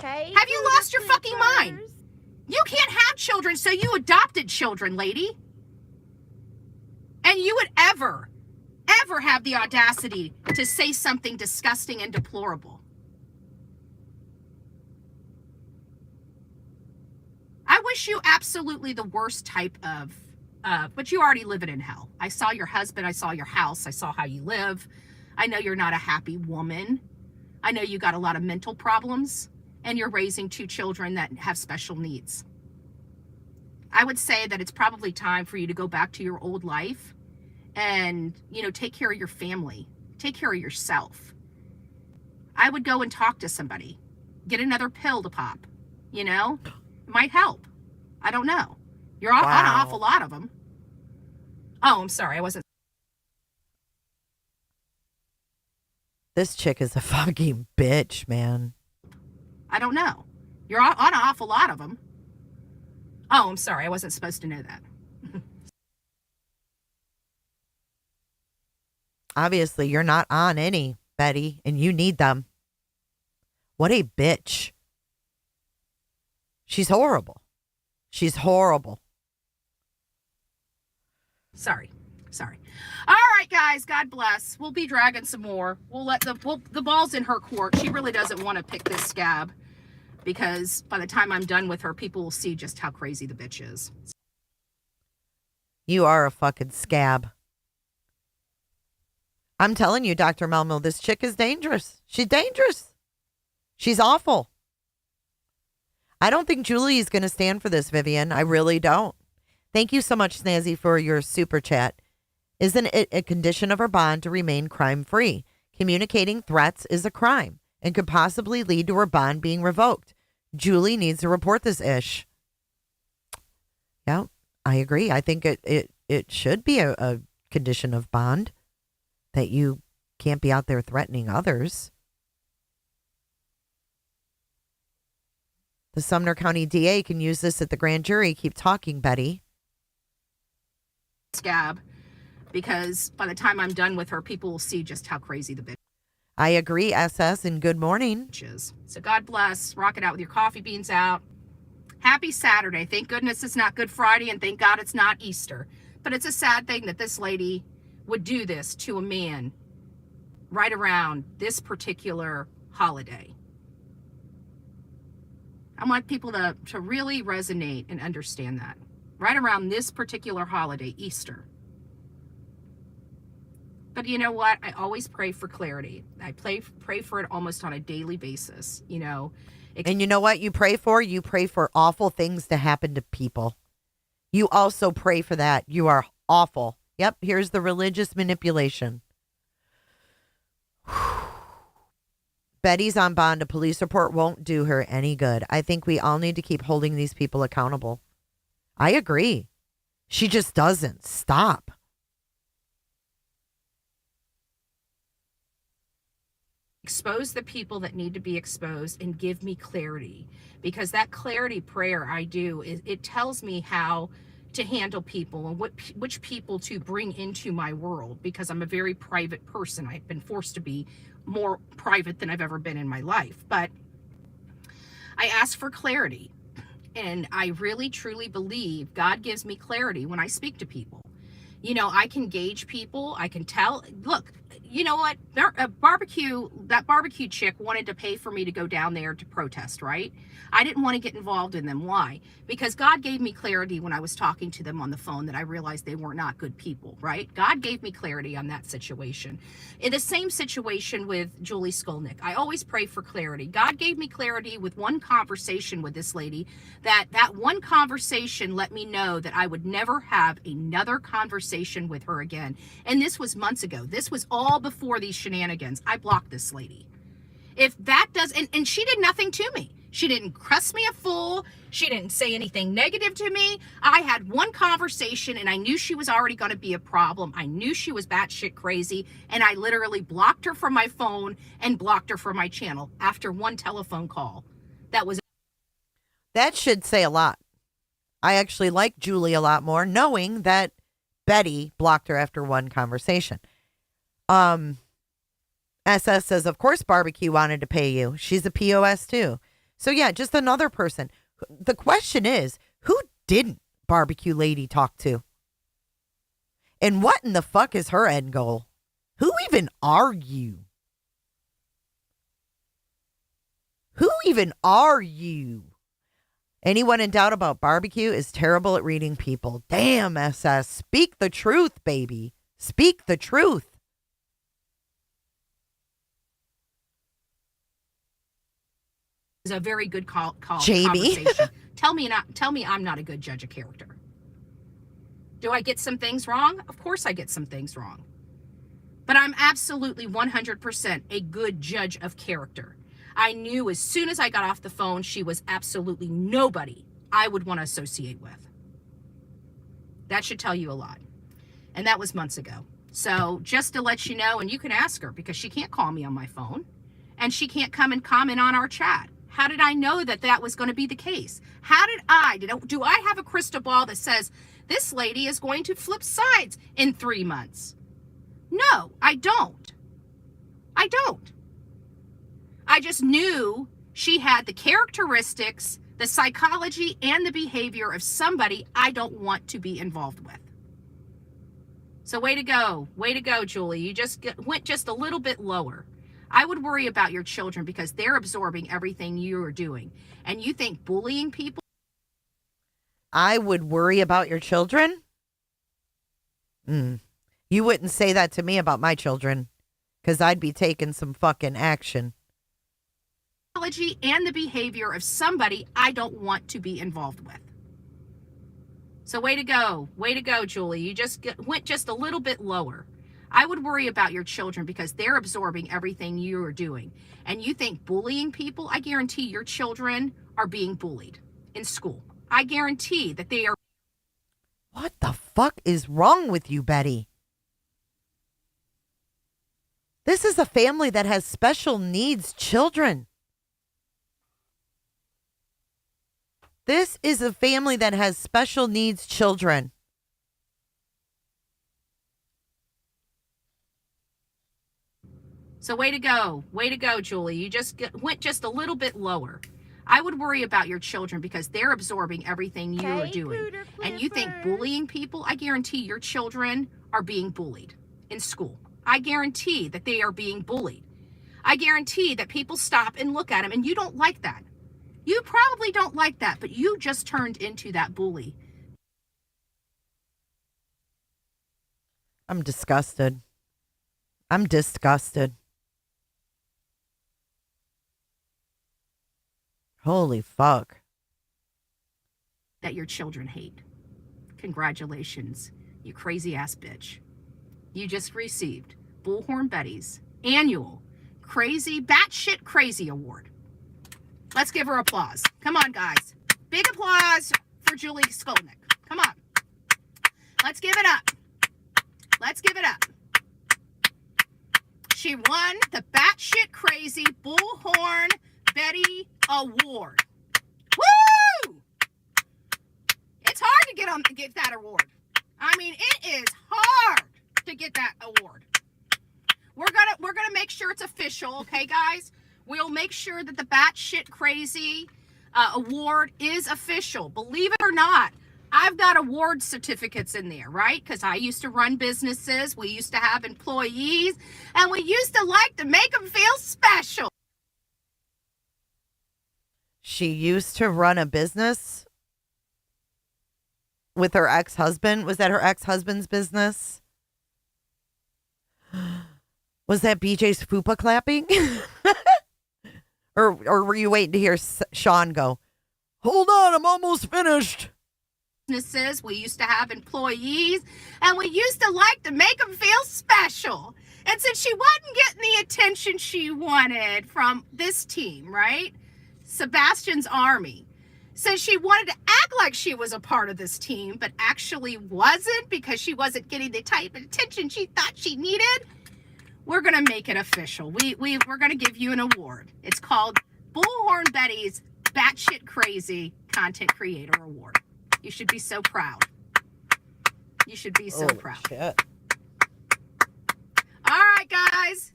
Hey, have you lost your fucking mind? You can't have children, so you adopted children, lady. And you would ever have the audacity to say something disgusting and deplorable. I wish you absolutely the worst type of, but you already live it in hell. I saw your husband, I saw your house, I saw how you live. I know you're not a happy woman. I know you got a lot of mental problems. And you're raising 2 children that have special needs. I would say that it's probably time for you to go back to your old life and, take care of your family. Take care of yourself. I would go and talk to somebody. Get another pill to pop. It might help. I don't know. You're on an awful lot of them. Oh, I'm sorry. I wasn't. This chick is a fucking bitch, man. I don't know. You're on an awful lot of them. Oh, I'm sorry. I wasn't supposed to know that. Obviously, you're not on any, Betty, and you need them. What a bitch. She's horrible. She's horrible. Sorry. All right, guys. God bless. We'll be dragging some more. We'll let the ball's in her court. She really doesn't want to pick this scab because by the time I'm done with her, people will see just how crazy the bitch is. You are a fucking scab. I'm telling you, Dr. Malmo, this chick is dangerous. She's dangerous. She's awful. I don't think Julie's going to stand for this, Vivian. I really don't. Thank you so much, Snazzy, for your super chat. Isn't it a condition of her bond to remain crime-free? Communicating threats is a crime and could possibly lead to her bond being revoked. Julie needs to report this ish. Yeah, I agree. I think it should be a condition of bond that you can't be out there threatening others. The Sumner County DA can use this at the grand jury. Keep talking, Betty. Scab. Because by the time I'm done with her, people will see just how crazy the bitch I agree, SS, and good morning. is. So God bless. Rock it out with your coffee beans out. Happy Saturday. Thank goodness it's not Good Friday, and thank God it's not Easter. But it's a sad thing that this lady would do this to a man right around this particular holiday. I want people to really resonate and understand that. Right around this particular holiday, Easter. But you know what? I always pray for clarity. I pray for it almost on a daily basis, you know. And you know what you pray for? You pray for awful things to happen to people. You also pray for that. You are awful. Yep, here's the religious manipulation. Betty's on bond. A police report won't do her any good. I think we all need to keep holding these people accountable. I agree. She just doesn't stop. Expose the people that need to be exposed and give me clarity, because that clarity prayer I do is it tells me how to handle people and which people to bring into my world, because I'm a very private person. I've been forced to be more private than I've ever been in my life, but I ask for clarity, and I really truly believe God gives me clarity when I speak to people. You know, I can gauge people. I can tell. Look, you know what? That barbecue chick wanted to pay for me to go down there to protest, right? I didn't want to get involved in them. Why? Because God gave me clarity when I was talking to them on the phone that I realized they were not good people, right? God gave me clarity on that situation. In the same situation with Julie Skolnick, I always pray for clarity. God gave me clarity with one conversation with this lady, that one conversation let me know that I would never have another conversation with her again. And this was months ago. This was all before these shenanigans. I blocked this lady. If that does, and she did nothing to me. She didn't cuss me a fool. She didn't say anything negative to me. I had one conversation and I knew she was already going to be a problem. I knew she was batshit crazy, and I literally blocked her from my phone and blocked her from my channel after one telephone call. That should say a lot. I actually like Julie a lot more, knowing that Betty blocked her after one conversation. SS says, of course Barbecue wanted to pay you. She's a POS too. So yeah, just another person. The question is, who didn't Barbecue Lady talk to? And what in the fuck is her end goal? Who even are you? Who even are you? Anyone in doubt about Barbecue is terrible at reading people. Damn, SS. Speak the truth, baby. Speak the truth. Is a very good call Jamie. conversation. Tell me I'm not a good judge of character. Do I get some things wrong? Of course I get some things wrong. But I'm absolutely 100% a good judge of character. I knew as soon as I got off the phone, she was absolutely nobody I would want to associate with. That should tell you a lot. And that was months ago. So just to let you know, and you can ask her, because she can't call me on my phone and she can't come and comment on our chat. How did I know that that was going to be the case? Do I have a crystal ball that says this lady is going to flip sides in 3 months? No, I don't. I don't. I just knew she had the characteristics, the psychology, and the behavior of somebody I don't want to be involved with. So way to go, Julie. You just went just a little bit lower. I would worry about your children, because they're absorbing everything you are doing. And you think bullying people? I would worry about your children? You wouldn't say that to me about my children, because I'd be taking some fucking action. And the behavior of somebody I don't want to be involved with. So way to go, Julie. You just went just a little bit lower. I would worry about your children, because they're absorbing everything you are doing. And you think bullying people? I guarantee your children are being bullied in school. I guarantee that they are. What the fuck is wrong with you, Betty? This is a family that has special needs children. This is a family that has special needs children. So way to go, Julie. You just went just a little bit lower. I would worry about your children because they're absorbing everything you are Hey, doing. Cooter And you think Clifford. bullying people, I guarantee your children are being bullied in school. I guarantee that they are being bullied. I guarantee that people stop and look at them, and you don't like that. You probably don't like that, but you just turned into that bully. I'm disgusted. I'm disgusted. Holy fuck. That your children hate. Congratulations, you crazy ass bitch. You just received Bullhorn Betty's annual crazy, batshit crazy award. Let's give her applause. Come on, guys. Big applause for Julie Skolnick. Come on. Let's give it up. Let's give it up. She won the batshit crazy Bullhorn Betty Award. Woo! It's hard to get that award. I mean, it is hard to get that award. We're gonna make sure it's official, okay, guys? We'll make sure that the batshit crazy award is official. Believe it or not, I've got award certificates in there, right? Because I used to run businesses. We used to have employees, and we used to like to make them feel special. She used to run a business with her ex-husband. Was that her ex-husband's business? Was that BJ's fupa clapping? or were you waiting to hear Sean go, "Hold on, I'm almost finished"? Businesses, we used to have employees, and we used to like to make them feel special. And since she wasn't getting the attention she wanted from this team, right? Sebastian's Army. Since she wanted to act like she was a part of this team, but actually wasn't because she wasn't getting the type of attention she thought she needed, we're going to make it official. We're going to give you an award. It's called Bullhorn Betty's Batshit Crazy Content Creator Award. You should be so proud. You should be so proud. Shit. All right, guys.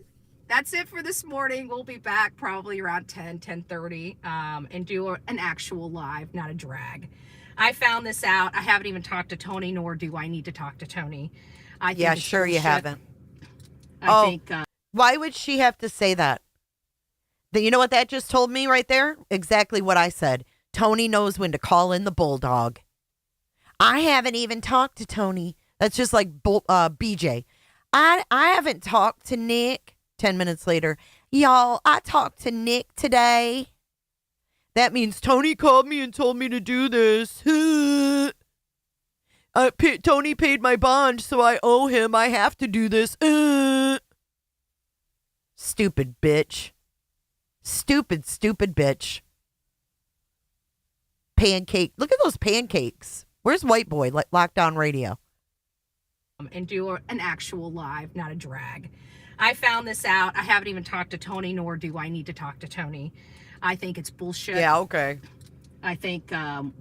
That's it for this morning. We'll be back probably around 10:30 and do an actual live, not a drag. I found this out. I haven't even talked to Tony, nor do I need to talk to Tony. I think Yeah, it's sure you bullshit. haven't. I think Why would she have to say that? You know what that just told me right there? Exactly what I said. Tony knows when to call in the bulldog. I haven't even talked to Tony. That's just like BJ. I haven't talked to Nick. 10 minutes later, y'all, I talked to Nick today. That means Tony called me and told me to do this. Tony paid my bond, so I owe him. I have to do this. Stupid bitch. Stupid bitch. Pancake. Look at those pancakes. Where's White Boy? Lockdown Radio. and do an actual live, not a drag. I found this out. I haven't even talked to Tony, nor do I need to talk to Tony. I think it's bullshit. Yeah, okay. I think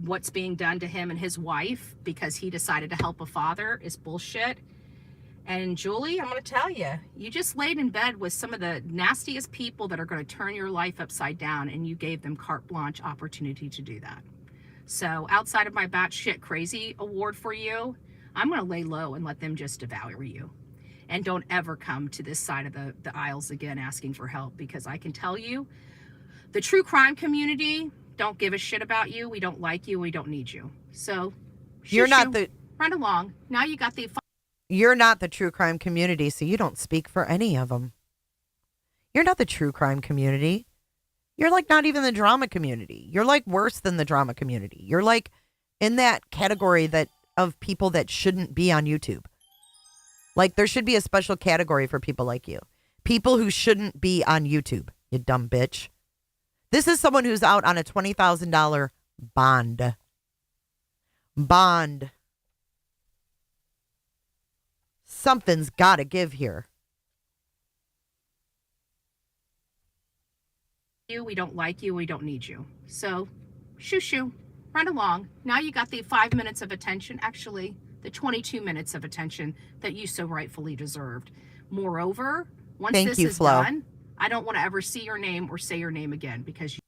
what's being done to him and his wife because he decided to help a father is bullshit. And Julie, I'm going to tell you, you just laid in bed with some of the nastiest people that are going to turn your life upside down, and you gave them carte blanche opportunity to do that. So outside of my batshit crazy award for you, I'm going to lay low and let them just devour you. And don't ever come to this side of the aisles again asking for help, because I can tell you, the true crime community don't give a shit about you. We don't like you. We don't need you. So You're not the run along. Now you got the You're not the true crime community, so you don't speak for any of them. You're not the true crime community. You're like not even the drama community. You're like worse than the drama community. You're like in that category that of people that shouldn't be on YouTube. Like there should be a special category for people like you. People who shouldn't be on YouTube, you dumb bitch. This is someone who's out on a $20,000 bond. Bond. Something's got to give here. we don't like you. We don't need you. So shoo shoo, run along. Now you got the 5 minutes of attention, actually the 22 minutes of attention that you so rightfully deserved. Moreover, once Thank this you, is Flo. done, I don't want to ever see your name or say your name again, because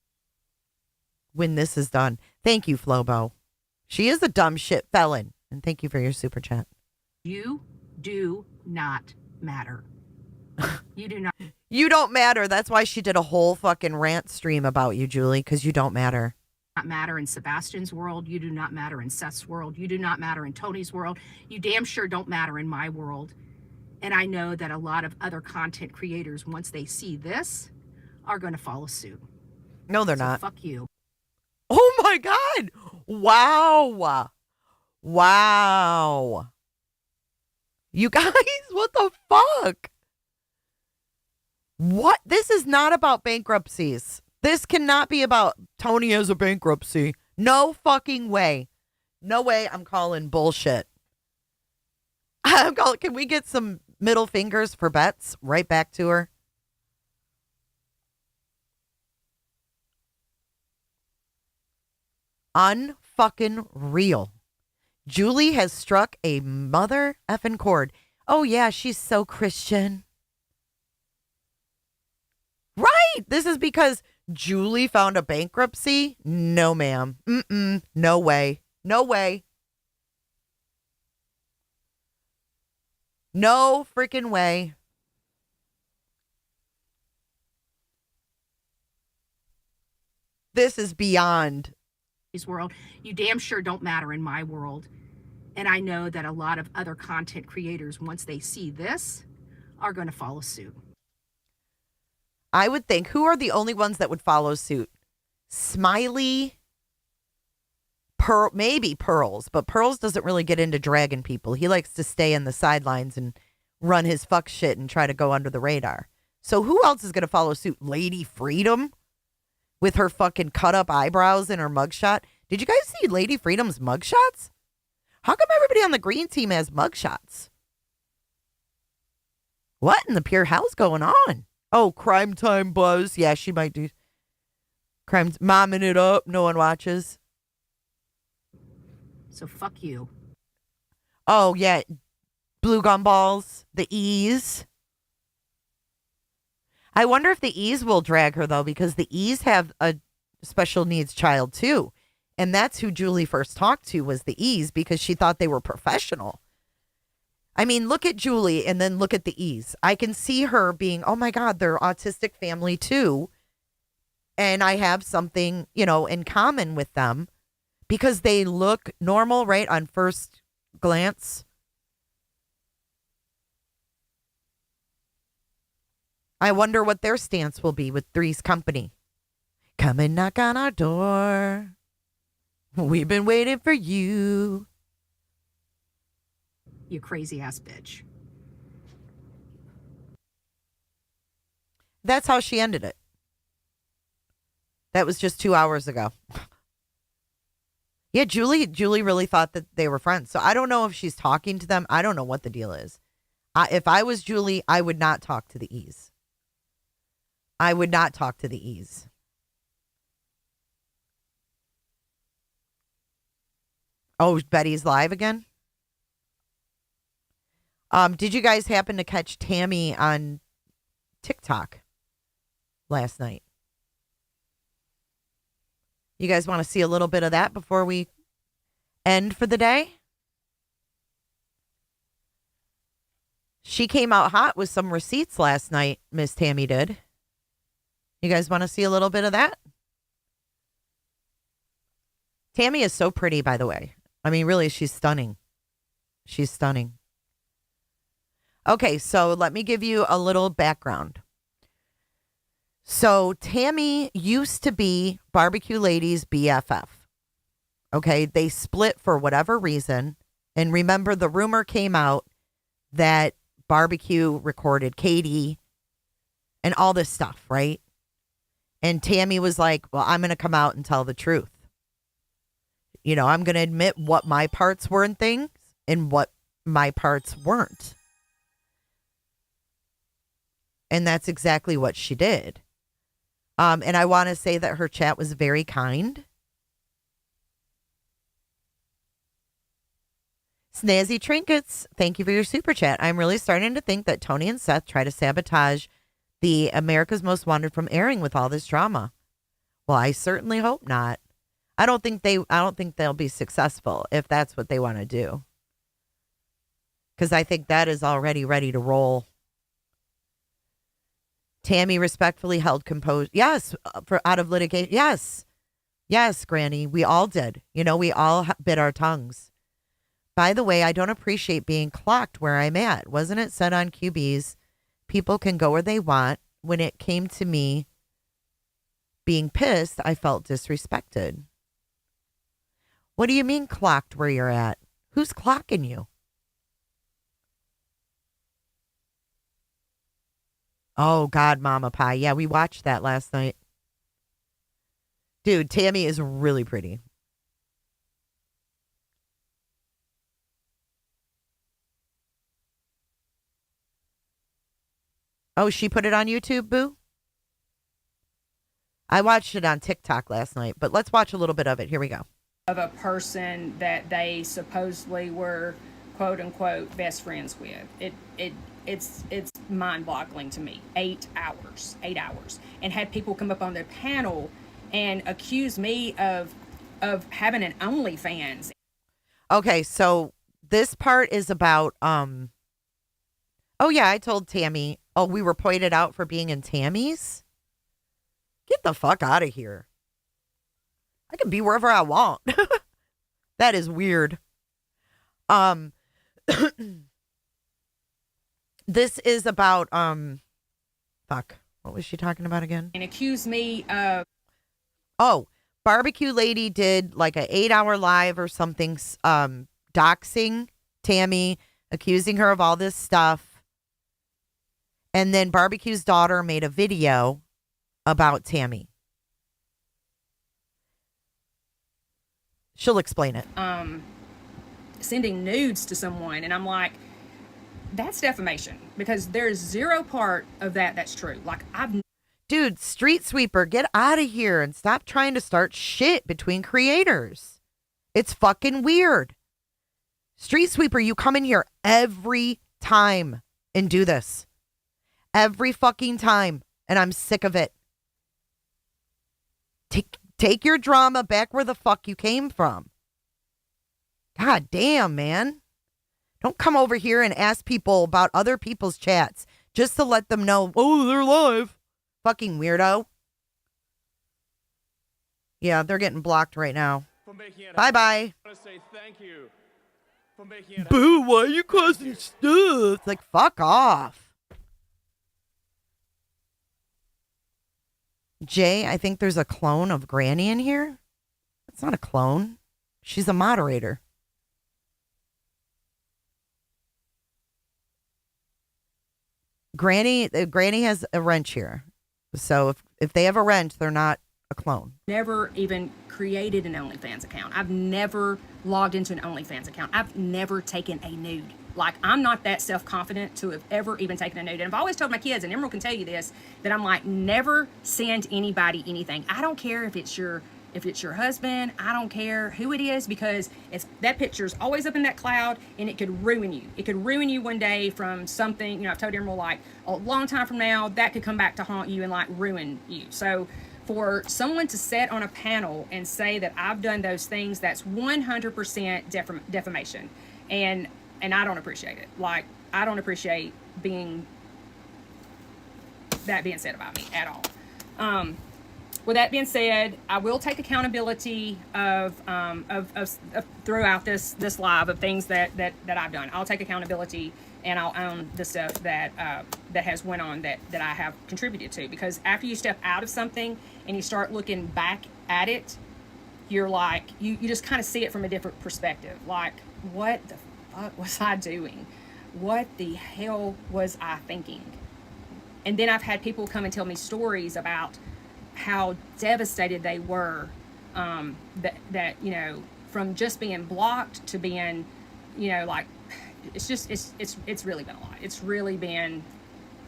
when this is done. Thank you, Flobo. She is a dumb shit felon. And thank you for your super chat. You do not matter. You do not You don't matter. That's why she did a whole fucking rant stream about you, Julie, because you don't matter. matter in Sebastian's world. You do not matter in Seth's world. You do not matter in Tony's world. You damn sure don't matter in my world. And I know that a lot of other content creators, once they see this, are going to follow suit. No, they're So not. fuck you. Oh my God. Wow. Wow. You guys, what the fuck? What? This is not about bankruptcies. This cannot be about Tony has a bankruptcy. No fucking way. No way. I'm calling bullshit. Can we get some middle fingers for bets right back to her? Unfucking real. Julie has struck a mother effing chord. Oh yeah, she's so Christian. Right. This is because Julie found a bankruptcy? No, ma'am. No way. No way. No freaking way. This is beyond. World, you damn sure don't matter in my world. And I know that a lot of other content creators, once they see this, are going to follow suit. I would think, who are the only ones that would follow suit? Smiley, Pearl, maybe Pearls, but Pearls doesn't really get into dragging people. He likes to stay in the sidelines and run his fuck shit and try to go under the radar. So who else is going to follow suit? Lady Freedom with her fucking cut up eyebrows and her mugshot. Did you guys see Lady Freedom's mugshots? How come everybody on the green team has mugshots? What in the pure hell's going on? Oh, Crime Time Buzz. Yeah, she might do. Crime's momming it up. No one watches. So fuck you. Oh, yeah. Blue gumballs. The E's. I wonder if the E's will drag her, though, because the E's have a special needs child, too. And that's who Julie first talked to, was the E's, because she thought they were professional. I mean, look at Julie and then look at the E's. I can see her being, oh my God, they're autistic family too. And I have something, in common with them because they look normal, right? On first glance. I wonder what their stance will be with Three's Company. Come and knock on our door. We've been waiting for you. You crazy ass bitch. That's how she ended it. That was just 2 hours ago. Yeah, Julie really thought that they were friends. So I don't know if she's talking to them. I don't know what the deal is. If I was Julie, I would not talk to the E's. I would not talk to the E's. Oh, Betty's live again? Did you guys happen to catch Tammy on TikTok last night? You guys want to see a little bit of that before we end for the day? She came out hot with some receipts last night, Miss Tammy did. You guys want to see a little bit of that? Tammy is so pretty, by the way. I mean, really, she's stunning. She's stunning. Okay, so let me give you a little background. So Tammy used to be Barbecue Lady's BFF. Okay, they split for whatever reason. And remember, the rumor came out that Barbecue recorded Katie and all this stuff, right? And Tammy was like, well, I'm going to come out and tell the truth. I'm going to admit what my parts were in things and what my parts weren't. And that's exactly what she did. And I want to say that her chat was very kind. Snazzy Trinkets, thank you for your super chat. I'm really starting to think that Tony and Seth try to sabotage the America's Most Wanted from airing with all this drama. Well, I certainly hope not. I don't think they'll be successful if that's what they want to do. Because I think that is already ready to roll. Tammy respectfully held composed. Yes, for out of litigation. Yes, Granny. We all did. You know, we all bit our tongues. By the way, I don't appreciate being clocked where I'm at. Wasn't it said on QBs, people can go where they want? When it came to me being pissed, I felt disrespected. What do you mean clocked where you're at? Who's clocking you? Oh, God, Mama Pie. Yeah, we watched that last night. Dude, Tammy is really pretty. Oh, she put it on YouTube, Boo? I watched it on TikTok last night, but let's watch a little bit of it. Here we go. Of a person that they supposedly were quote unquote best friends with. It's mind-boggling to me. 8 hours, and had people come up on their panel and accuse me of having an OnlyFans. Okay, so this part is about oh yeah, I told Tammy. Oh, we were pointed out for being in Tammy's? Get the fuck out of here. I can be wherever I want. That is weird. This is about fuck. What was she talking about again? And accuse me of Barbecue Lady did like an 8-hour live or something doxing Tammy, accusing her of all this stuff. And then Barbecue's daughter made a video about Tammy. She'll explain it. Sending nudes to someone, and I'm like, that's defamation, because there's zero part of that that's true. Like, Dude, Street Sweeper, get out of here and stop trying to start shit between creators. It's fucking weird. Street Sweeper, you come in here every time and do this. Every fucking time. And I'm sick of it. Take your drama back where the fuck you came from. God damn, man. Don't come over here and ask people about other people's chats just to let them know, oh, they're live. Fucking weirdo. Yeah, they're getting blocked right now. Bye-bye. Boo, why are you causing stuff? Like, fuck off. Jay, I think there's a clone of Granny in here. It's not a clone. She's a moderator. Granny has a wrench here. So if they have a wrench, they're not a clone. never even created an OnlyFans account. I've never logged into an OnlyFans account. I've never taken a nude. Like, I'm not that self-confident to have ever even taken a nude. And I've always told my kids, and Emerald can tell you this, that I'm like, never send anybody anything. I don't care if it's your husband. I don't care who it is, because that picture's always up in that cloud, and it could ruin you. It could ruin you one day from something, I've told Emerald, like, a long time from now, that could come back to haunt you and, like, ruin you. So for someone to sit on a panel and say that I've done those things, that's 100% defamation. And I don't appreciate it. Like, I don't appreciate that being said about me at all. With that being said, I will take accountability of throughout this live of things that I've done. I'll take accountability, and I'll own the stuff that has went on that I have contributed to. Because after you step out of something and you start looking back at it, you're like, you just kind of see it from a different perspective. Like, what the fuck was I doing? What the hell was I thinking? And then I've had people come and tell me stories about how devastated they were, that from just being blocked to being, like, it's really been a lot. It's really been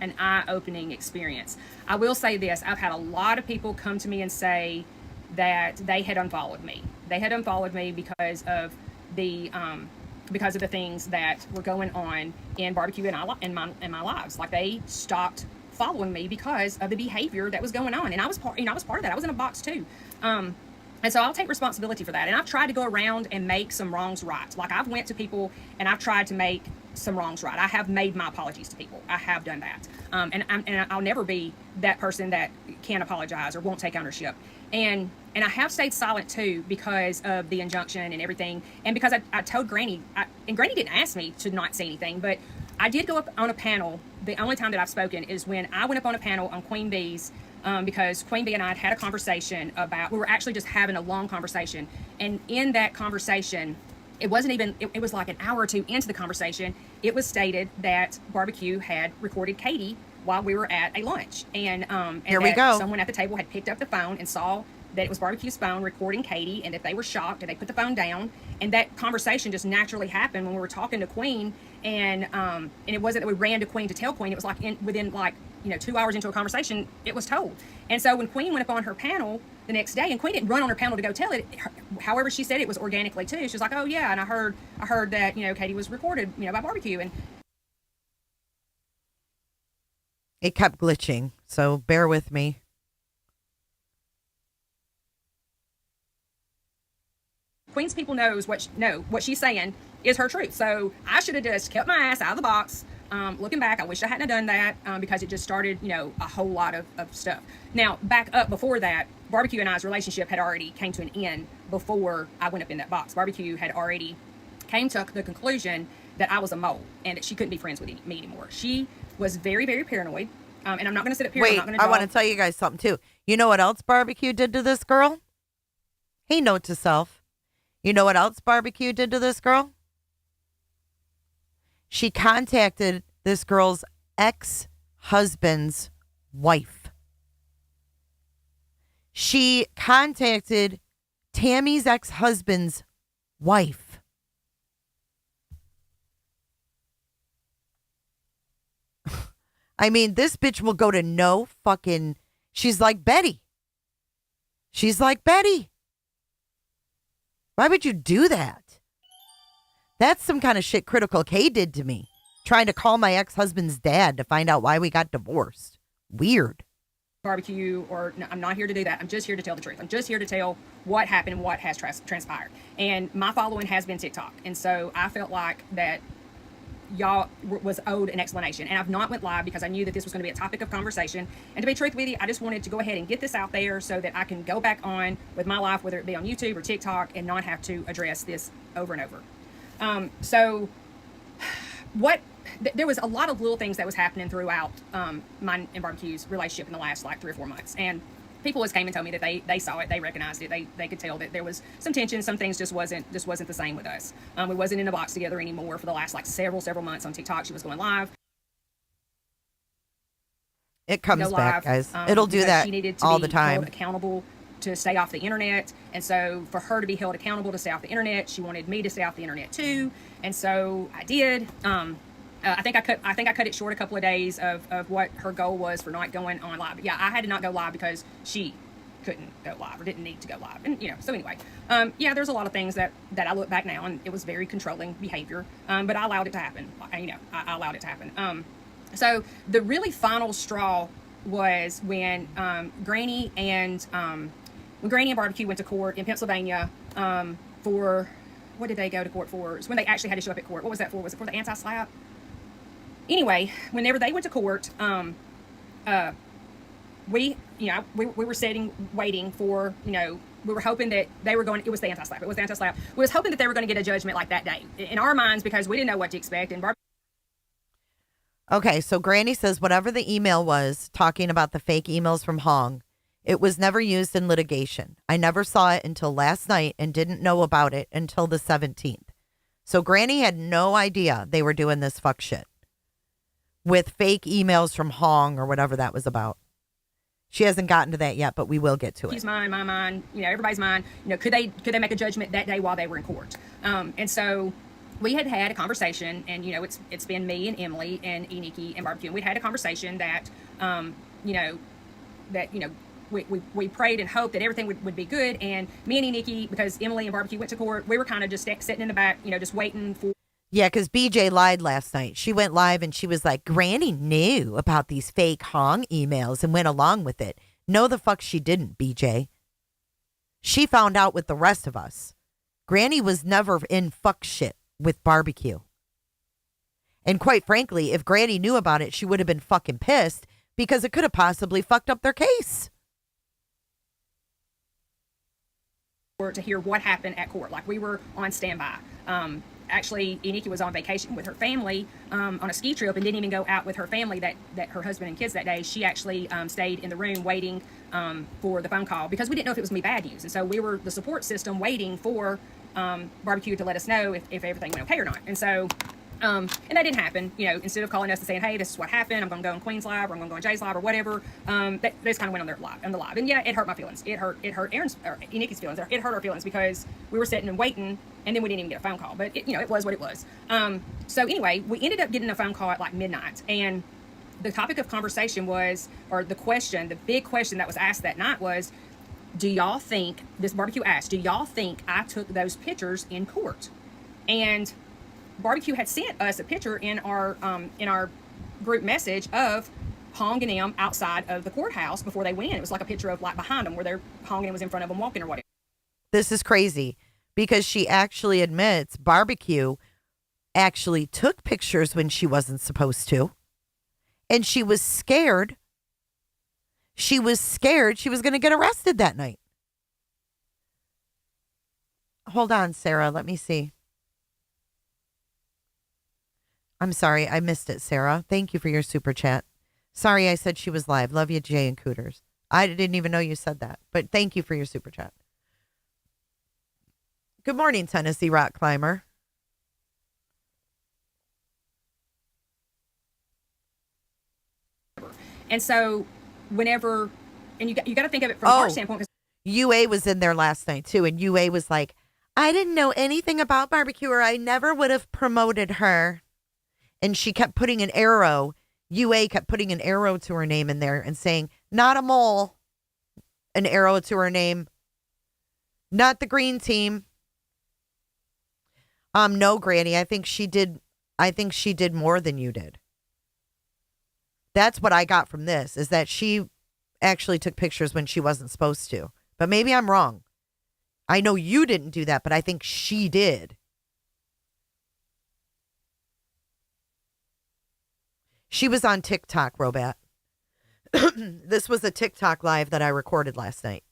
an eye-opening experience. I will say this: I've had a lot of people come to me and say that they had unfollowed me. They had unfollowed me because of the things that were going on in barbecue and my lives. Like, they stopped following me because of the behavior that was going on, and I was part of that. I was in a box too. And so I'll take responsibility for that. And I've tried to go around and make some wrongs right. Like I've went to people and I've tried to make some wrongs right. I have made my apologies to people. I have done that. And I'll never be that person that can't apologize or won't take ownership. And I have stayed silent too because of the injunction and everything. And because I told Granny, and Granny didn't ask me to not say anything, but I did go up on a panel. The only time that I've spoken is when I went up on a panel on Queen Bee's, because Queen Bee and I had a conversation about, we were actually just having a long conversation. And in that conversation, it wasn't even, it was like an hour or two into the conversation, it was stated that BBQ had recorded Katie while we were at a lunch. And Here we go. Someone at the table had picked up the phone and saw that it was BBQ's phone recording Katie, and that they were shocked and they put the phone down. And that conversation just naturally happened when we were talking to Queen. And it wasn't that we ran to Queen to tell Queen. It was like within 2 hours into a conversation, it was told. And so when Queen went up on her panel the next day, and Queen didn't run on her panel to go tell it. However, she said it was organically too. She was like, "Oh yeah, and I heard that Katie was recorded by BBQ." And it kept glitching, so bear with me. Queen's people knows what she's saying is her truth. So I should have just kept my ass out of the box. Looking back, I wish I hadn't done that because it just started, a whole lot of stuff. Now, back up before that, BBQ and I's relationship had already came to an end before I went up in that box. BBQ had already came to the conclusion that I was a mole and that she couldn't be friends with me anymore. She was very, very paranoid. And I'm not going to sit up here. Wait, I'm not going to I want to tell you guys something too. You know what else BBQ did to this girl? Hey, note to self. You know what else BBQ did to this girl? She contacted this girl's ex-husband's wife. She contacted Tammy's ex-husband's wife. I mean, this bitch will go to no fucking... She's like Betty. She's like Betty. Why would you do that? That's some kind of shit Critical K did to me. Trying to call my ex-husband's dad to find out why we got divorced. Weird. BBQ, or no, I'm not here to do that. I'm just here to tell the truth. I'm just here to tell what happened and what has transpired. And my following has been TikTok. And so I felt like that y'all was owed an explanation. And I've not went live because I knew that this was going to be a topic of conversation. And to be truthful with you, I just wanted to go ahead and get this out there so that I can go back on with my life, whether it be on YouTube or TikTok, and not have to address this over and over. There was a lot of little things that was happening throughout mine and BBQ's relationship in the last 3 or 4 months. And people came and told me that they saw it, they recognized it, they could tell that there was some tension, some things just wasn't the same with us. We wasn't in a box together anymore for the last several months on TikTok. She was going live. It comes back, live, guys. It'll do that she needed to all be the time. held accountable to stay off the internet. And so for her to be held accountable to stay off the internet, she wanted me to stay off the internet too. And so I did. I think I cut it short a couple of days of what her goal was for not going on live. But yeah, I had to not go live because she couldn't go live or didn't need to go live. And so anyway, there's a lot of things that I look back now, and it was very controlling behavior. But I allowed it to happen. I allowed it to happen. So the really final straw was when Granny and BBQ went to court in Pennsylvania for, what did they go to court for? It's when they actually had to show up at court. What was that for? Was it for the anti-slap? Anyway, whenever they went to court, we were waiting for, we were hoping that they were going, it was the anti-slap. We was hoping that they were going to get a judgment like that day in our minds, because we didn't know what to expect. And Okay, so Granny says whatever the email was talking about the fake emails from Hong, it was never used in litigation. I never saw it until last night and didn't know about it until the 17th. So Granny had no idea they were doing this fuck shit with fake emails from Hong or whatever that was about. She hasn't gotten to that yet, but we will get to it. He's mine, my mind, everybody's mind. Could they make a judgment that day while they were in court? And so we had a conversation, and it's been me and Emily and Nikki and BBQ, and we'd had a conversation that we prayed and hoped that everything would be good. And me and Nikki, because Emily and BBQ went to court, we were kind of just sitting in the back, just waiting for. Yeah, because BJ lied last night. She went live and she was like, Granny knew about these fake Hong emails and went along with it. No, the fuck she didn't, BJ. She found out with the rest of us. Granny was never in fuck shit with barbecue. And quite frankly, if Granny knew about it, she would have been fucking pissed because it could have possibly fucked up their case. To hear what happened at court. Like, we were on standby. Actually, Iniki was on vacation with her family on a ski trip and didn't even go out with her family, that her husband and kids that day. She actually stayed in the room waiting for the phone call because we didn't know if it was going to be bad news. And so we were the support system waiting for barbecue to let us know if everything went okay or not. And so and that didn't happen. You know, instead of calling us and saying, hey, this is what happened, I'm going to go on Queen's Live, or I'm going to go on Jay's Live, or whatever, they just kind of went on the live. And yeah, it hurt my feelings. It hurt Aaron's, or Iniki's feelings. It hurt our feelings because we were sitting and waiting, and then we didn't even get a phone call. But, it was what it was. So anyway, we ended up getting a phone call at like midnight. And the topic of conversation was, or the big question that was asked that night was, do y'all think, this barbecue asked, do y'all think I took those pictures in court? And Barbecue had sent us a picture in our group message of Hong and them outside of the courthouse before they went in. It was like a picture of like behind them where Hong and him was in front of them walking or whatever. This is crazy because she actually admits Barbecue actually took pictures when she wasn't supposed to. And she was scared. She was scared she was going to get arrested that night. Hold on, Sarah. Let me see. I'm sorry, I missed it, Sarah. Thank you for your super chat. Sorry I said she was live. Love you, Jay and Cooters. I didn't even know you said that, but thank you for your super chat. Good morning, Tennessee Rock Climber. And so whenever, and you got to think of it from our standpoint. UA was in there last night too, and UA was like, I didn't know anything about barbecue or I never would have promoted her. And she kept putting an arrow. UA kept putting an arrow to her name in there and saying, not a mole. An arrow to her name. Not the green team. No, Granny. I think she did more than you did. That's what I got from this, is that she actually took pictures when she wasn't supposed to. But maybe I'm wrong. I know you didn't do that, but I think she did. She was on TikTok, Robat. This was a TikTok live that I recorded last night.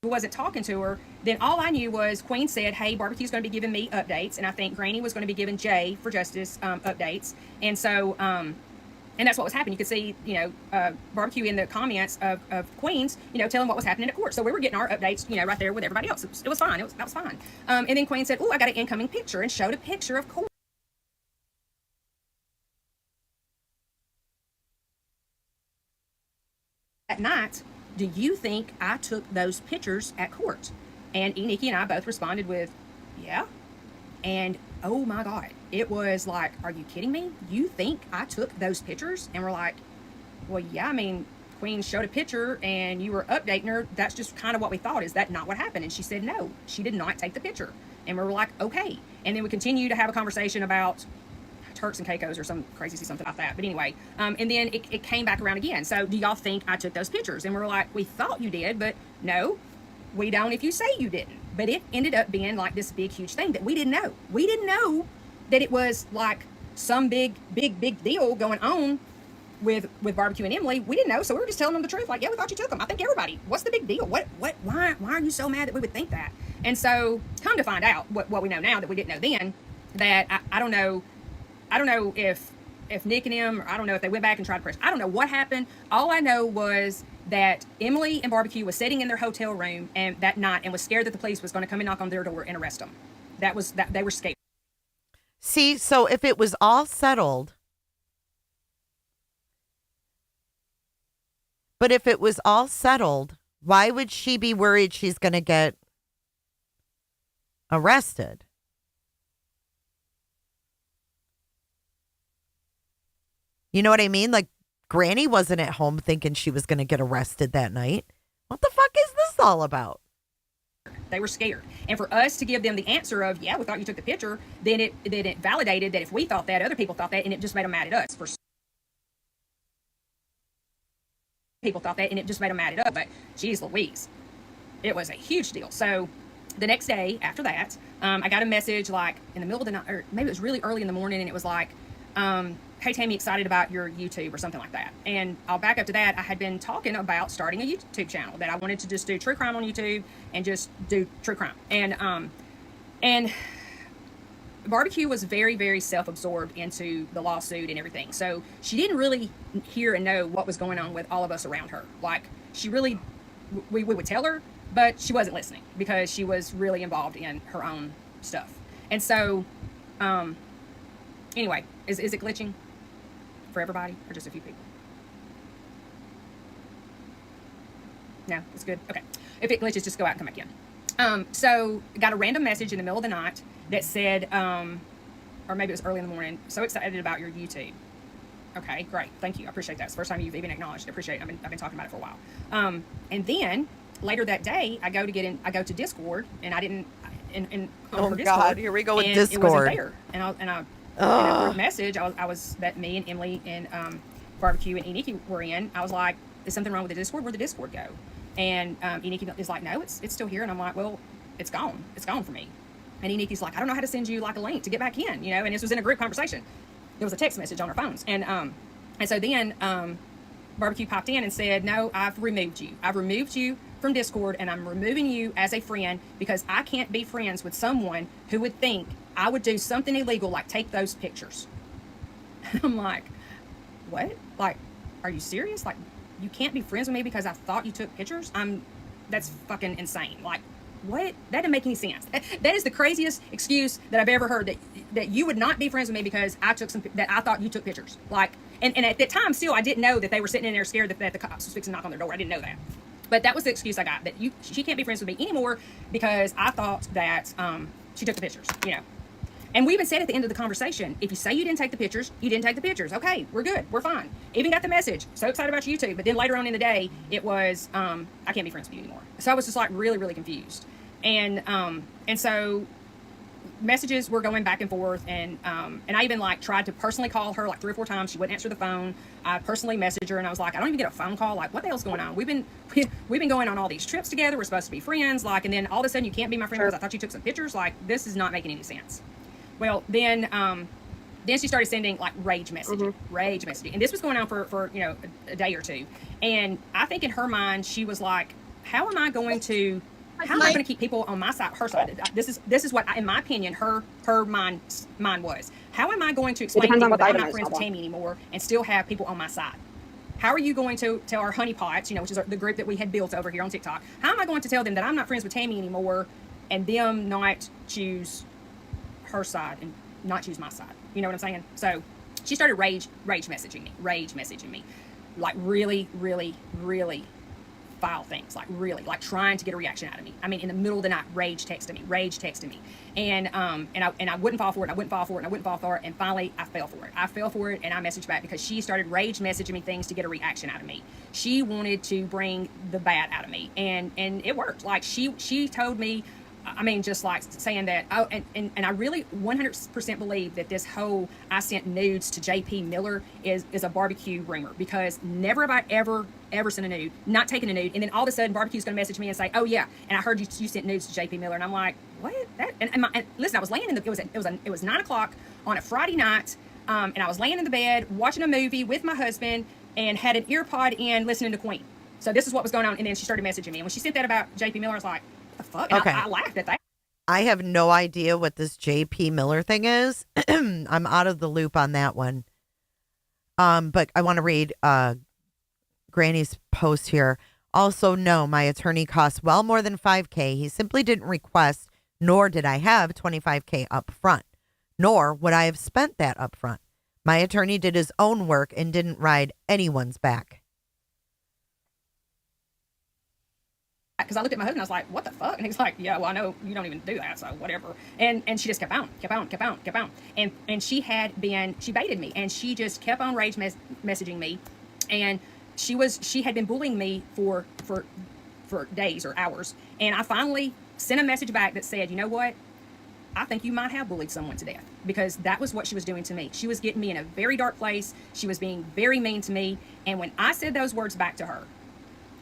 Wasn't talking to her, then all I knew was Queen said, hey, Barbecue's going to be giving me updates, and I think Granny was going to be giving Jay for Justice updates. And so, and that's what was happening. You could see, Barbecue in the comments of Queen's, telling what was happening at court. So we were getting our updates, right there with everybody else. It was fine. That was fine. And then Queen said, oh, I got an incoming picture, and showed a picture of court. At night, do you think I took those pictures at court? And Nikki and I both responded with, yeah. And oh my God, it was like, are you kidding me? You think I took those pictures? And we're like, well, yeah, I mean, Queen showed a picture and you were updating her. That's just kind of what we thought. Is that not what happened? And she said, no, she did not take the picture. And we were like, okay. And then we continued to have a conversation about Turks and Caicos or some crazy something like that. But anyway, and then it came back around again. So do y'all think I took those pictures? And we're like, we thought you did, but no, we don't if you say you didn't. But it ended up being like this big, huge thing that we didn't know. We didn't know that it was like some big deal going on with Barbecue and Emily. We didn't know. So we were just telling them the truth. Like, yeah, we thought you took them. I think everybody, what's the big deal? Why are you so mad that we would think that? And so come to find out what we know now that we didn't know then, that I don't know if Nick and him, or I don't know if they went back and tried to press. I don't know what happened. All I know was that Emily and Barbecue was sitting in their hotel room and that night and was scared that the police was going to come and knock on their door and arrest them. That they were scared. See, so if it was all settled, why would she be worried she's going to get arrested? You know what I mean? Like, Granny wasn't at home thinking she was going to get arrested that night. What the fuck is this all about? They were scared. And for us to give them the answer of, yeah, we thought you took the picture, then it validated that if we thought that, other people thought that, and it just made them mad at us for people thought that, and it just made them add it up. But geez Louise, it was a huge deal. So the next day after that, I got a message like in the middle of the night, or maybe it was really early in the morning, and it was like, hey Tammy, excited about your YouTube or something like that. And I'll back up to that. I had been talking about starting a YouTube channel, that I wanted to just do true crime on YouTube and just do true crime. And BBQ was very, very self-absorbed into the lawsuit and everything. So she didn't really hear and know what was going on with all of us around her. Like, she really, we would tell her, but she wasn't listening because she was really involved in her own stuff. And so, anyway, is it glitching for everybody or just a few people? No, it's good. Okay. If it glitches, just go out and come back in. So got a random message in the middle of the night that said, or maybe it was early in the morning, so excited about your YouTube. Okay, great. Thank you. I appreciate that. It's the first time you've even acknowledged it. I appreciate it. I've been talking about it for a while. And then later that day, I go to Discord, and I didn't, Oh Discord, God, here we go with and Discord. it wasn't there. And I in a group message, I was that me and Emily and BBQ and Eniki were in. I was like, is something wrong with the Discord? Where'd the Discord go? And Eniki is like, no, it's still here. And I'm like, well, it's gone. It's gone for me. And Eniki's like, I don't know how to send you like a link to get back in, you know. And this was in a group conversation. There was a text message on our phones, and so then BBQ popped in and said, no, I've removed you. I've removed you from Discord, and I'm removing you as a friend because I can't be friends with someone who would think I would do something illegal like take those pictures. I'm like, what? Like, are you serious? Like, you can't be friends with me because I thought you took pictures? That's fucking insane. Like, what? That didn't make any sense. That is the craziest excuse that I've ever heard, that you would not be friends with me because I thought you took pictures. Like, and at that time still, I didn't know that they were sitting in there scared that the cops was fixing to knock on their door. I didn't know that. But that was the excuse I got, that she can't be friends with me anymore because I thought that she took the pictures, you know. And we even said at the end of the conversation, if you say you didn't take the pictures, you didn't take the pictures. Okay, we're good. We're fine. Even got the message. So excited about YouTube. But then later on in the day, it was, I can't be friends with you anymore. So I was just like really, really confused. And so messages were going back and forth. And I even like tried to personally call her like 3 or 4 times. She wouldn't answer the phone. I personally messaged her and I was like, I don't even get a phone call. Like, what the hell's going on? We've been going on all these trips together. We're supposed to be friends. Like, and then all of a sudden you can't be my friend because I thought you took some pictures. Like, this is not making any sense. Well, then she started sending like rage messaging, and this was going on for you know a day or two. And I think in her mind she was like, how am I going to keep people on my side, her side? This is what, in my opinion, her mind was. How am I going to explain to people that I'm not friends with Tammy anymore and still have people on my side? How are you going to tell our honeypots, you know, which is the group that we had built over here on TikTok? How am I going to tell them that I'm not friends with Tammy anymore and them not choose her side and not choose my side? You know what I'm saying? So she started rage messaging me, like really, really, really foul things, like really, like trying to get a reaction out of me. I mean, in the middle of the night, rage texting me, and I wouldn't fall for it, and finally I fell for it, and I messaged back because she started rage messaging me things to get a reaction out of me. She wanted to bring the bad out of me, and it worked. Like she told me, I mean, just like saying that, oh, and I really 100% believe that this whole I sent nudes to JP Miller is a BBQ rumor, because never have I ever sent a nude, not taken a nude, and then all of a sudden BBQ's going to message me and say, oh yeah, and I heard you sent nudes to JP Miller, and I'm like, what? That and listen, I was laying in the it was 9 o'clock on a Friday night, and I was laying in the bed watching a movie with my husband and had an ear pod in listening to Queen. So this is what was going on, and then she started messaging me, and when she sent that about JP Miller, I was like, the fuck? Okay. I laughed at that. I have no idea what this JP Miller thing is. I'm out of the loop on that one. But I want to read Granny's post here. Also, no, my attorney costs well more than $5,000. He simply didn't request, nor did I have $25,000 up front, nor would I have spent that up front. My attorney did his own work and didn't ride anyone's back. Because I looked at my husband, I was like, what the fuck? And he's like, yeah, well, I know you don't even do that, so whatever. And she just kept on. And she baited me, and she just kept on rage messaging me. And she had been bullying me for days or hours. And I finally sent a message back that said, you know what? I think you might have bullied someone to death, because that was what she was doing to me. She was getting me in a very dark place. She was being very mean to me. And when I said those words back to her,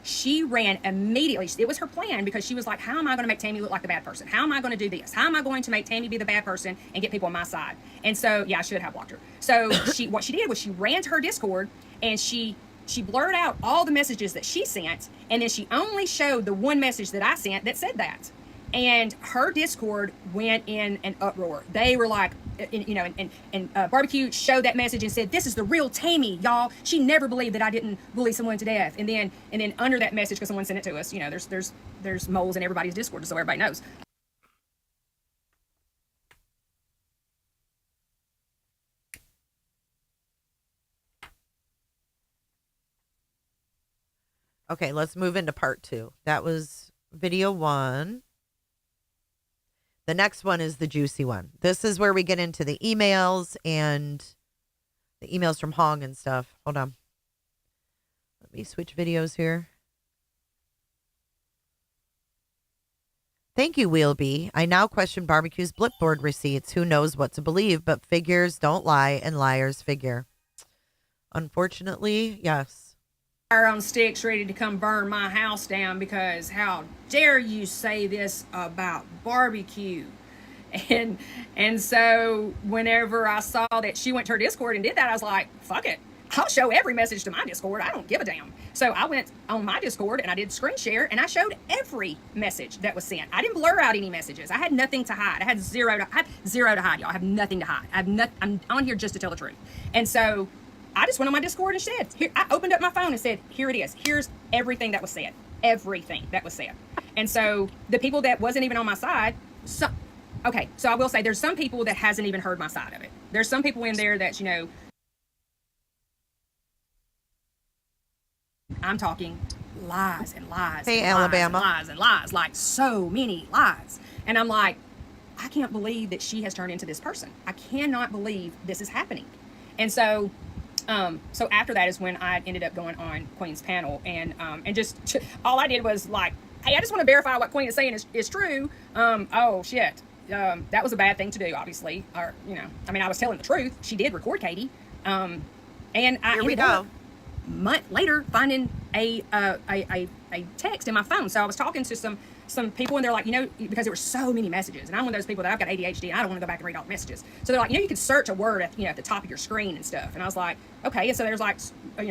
she ran immediately. It was her plan because she was like, how am I going to make Tammy look like the bad person? How am I going to do this? How am I going to make Tammy be the bad person and get people on my side? And so, yeah, I should have blocked her. So what she did was she ran to her Discord and she blurred out all the messages that she sent, and then she only showed the one message that I sent that said that. And her Discord went in an uproar. They were like, BBQ showed that message and said, "This is the real Tammy, y'all. She never believed that I didn't bully someone to death." And then under that message, because someone sent it to us, there's moles in everybody's Discord, just so everybody knows. Okay, let's move into part 2. That was video 1. The next one is the juicy one. This is where we get into the emails and the emails from Hong and stuff. Hold on. Let me switch videos here. Thank you, Wheelby. I now question BBQ's Blipboard receipts. Who knows what to believe, but figures don't lie and liars figure. Unfortunately, yes. Fire on sticks ready to come burn my house down because how dare you say this about BBQ? And so whenever I saw that she went to her Discord and did that, I was like, fuck it. I'll show every message to my Discord. I don't give a damn. So I went on my Discord and I did screen share and I showed every message that was sent. I didn't blur out any messages. I had nothing to hide. I had zero to hide, y'all. I have nothing to hide. I'm on here just to tell the truth. And so I just went on my Discord and said, here, I opened up my phone and said, here it is. Here's everything that was said. Everything that was said. And so the people that wasn't even on my side, so I will say there's some people that hasn't even heard my side of it. There's some people in there that, I'm talking lies and lies. Hey, and Alabama. Lies and lies, like so many lies. And I'm like, I can't believe that she has turned into this person. I cannot believe this is happening. And so after that is when I ended up going on Queen's panel and just all I did was like, hey, I just want to verify what Queen is saying is true. Oh shit. That was a bad thing to do, obviously. Or, I was telling the truth. She did record Katie. And I ended up a month later finding a text in my phone. So I was talking to some people and they're like, because there were so many messages and I'm one of those people that I've got ADHD and I don't want to go back and read all the messages. So they're like, you can search a word at the top of your screen and stuff. And I was like, okay. And so there's like,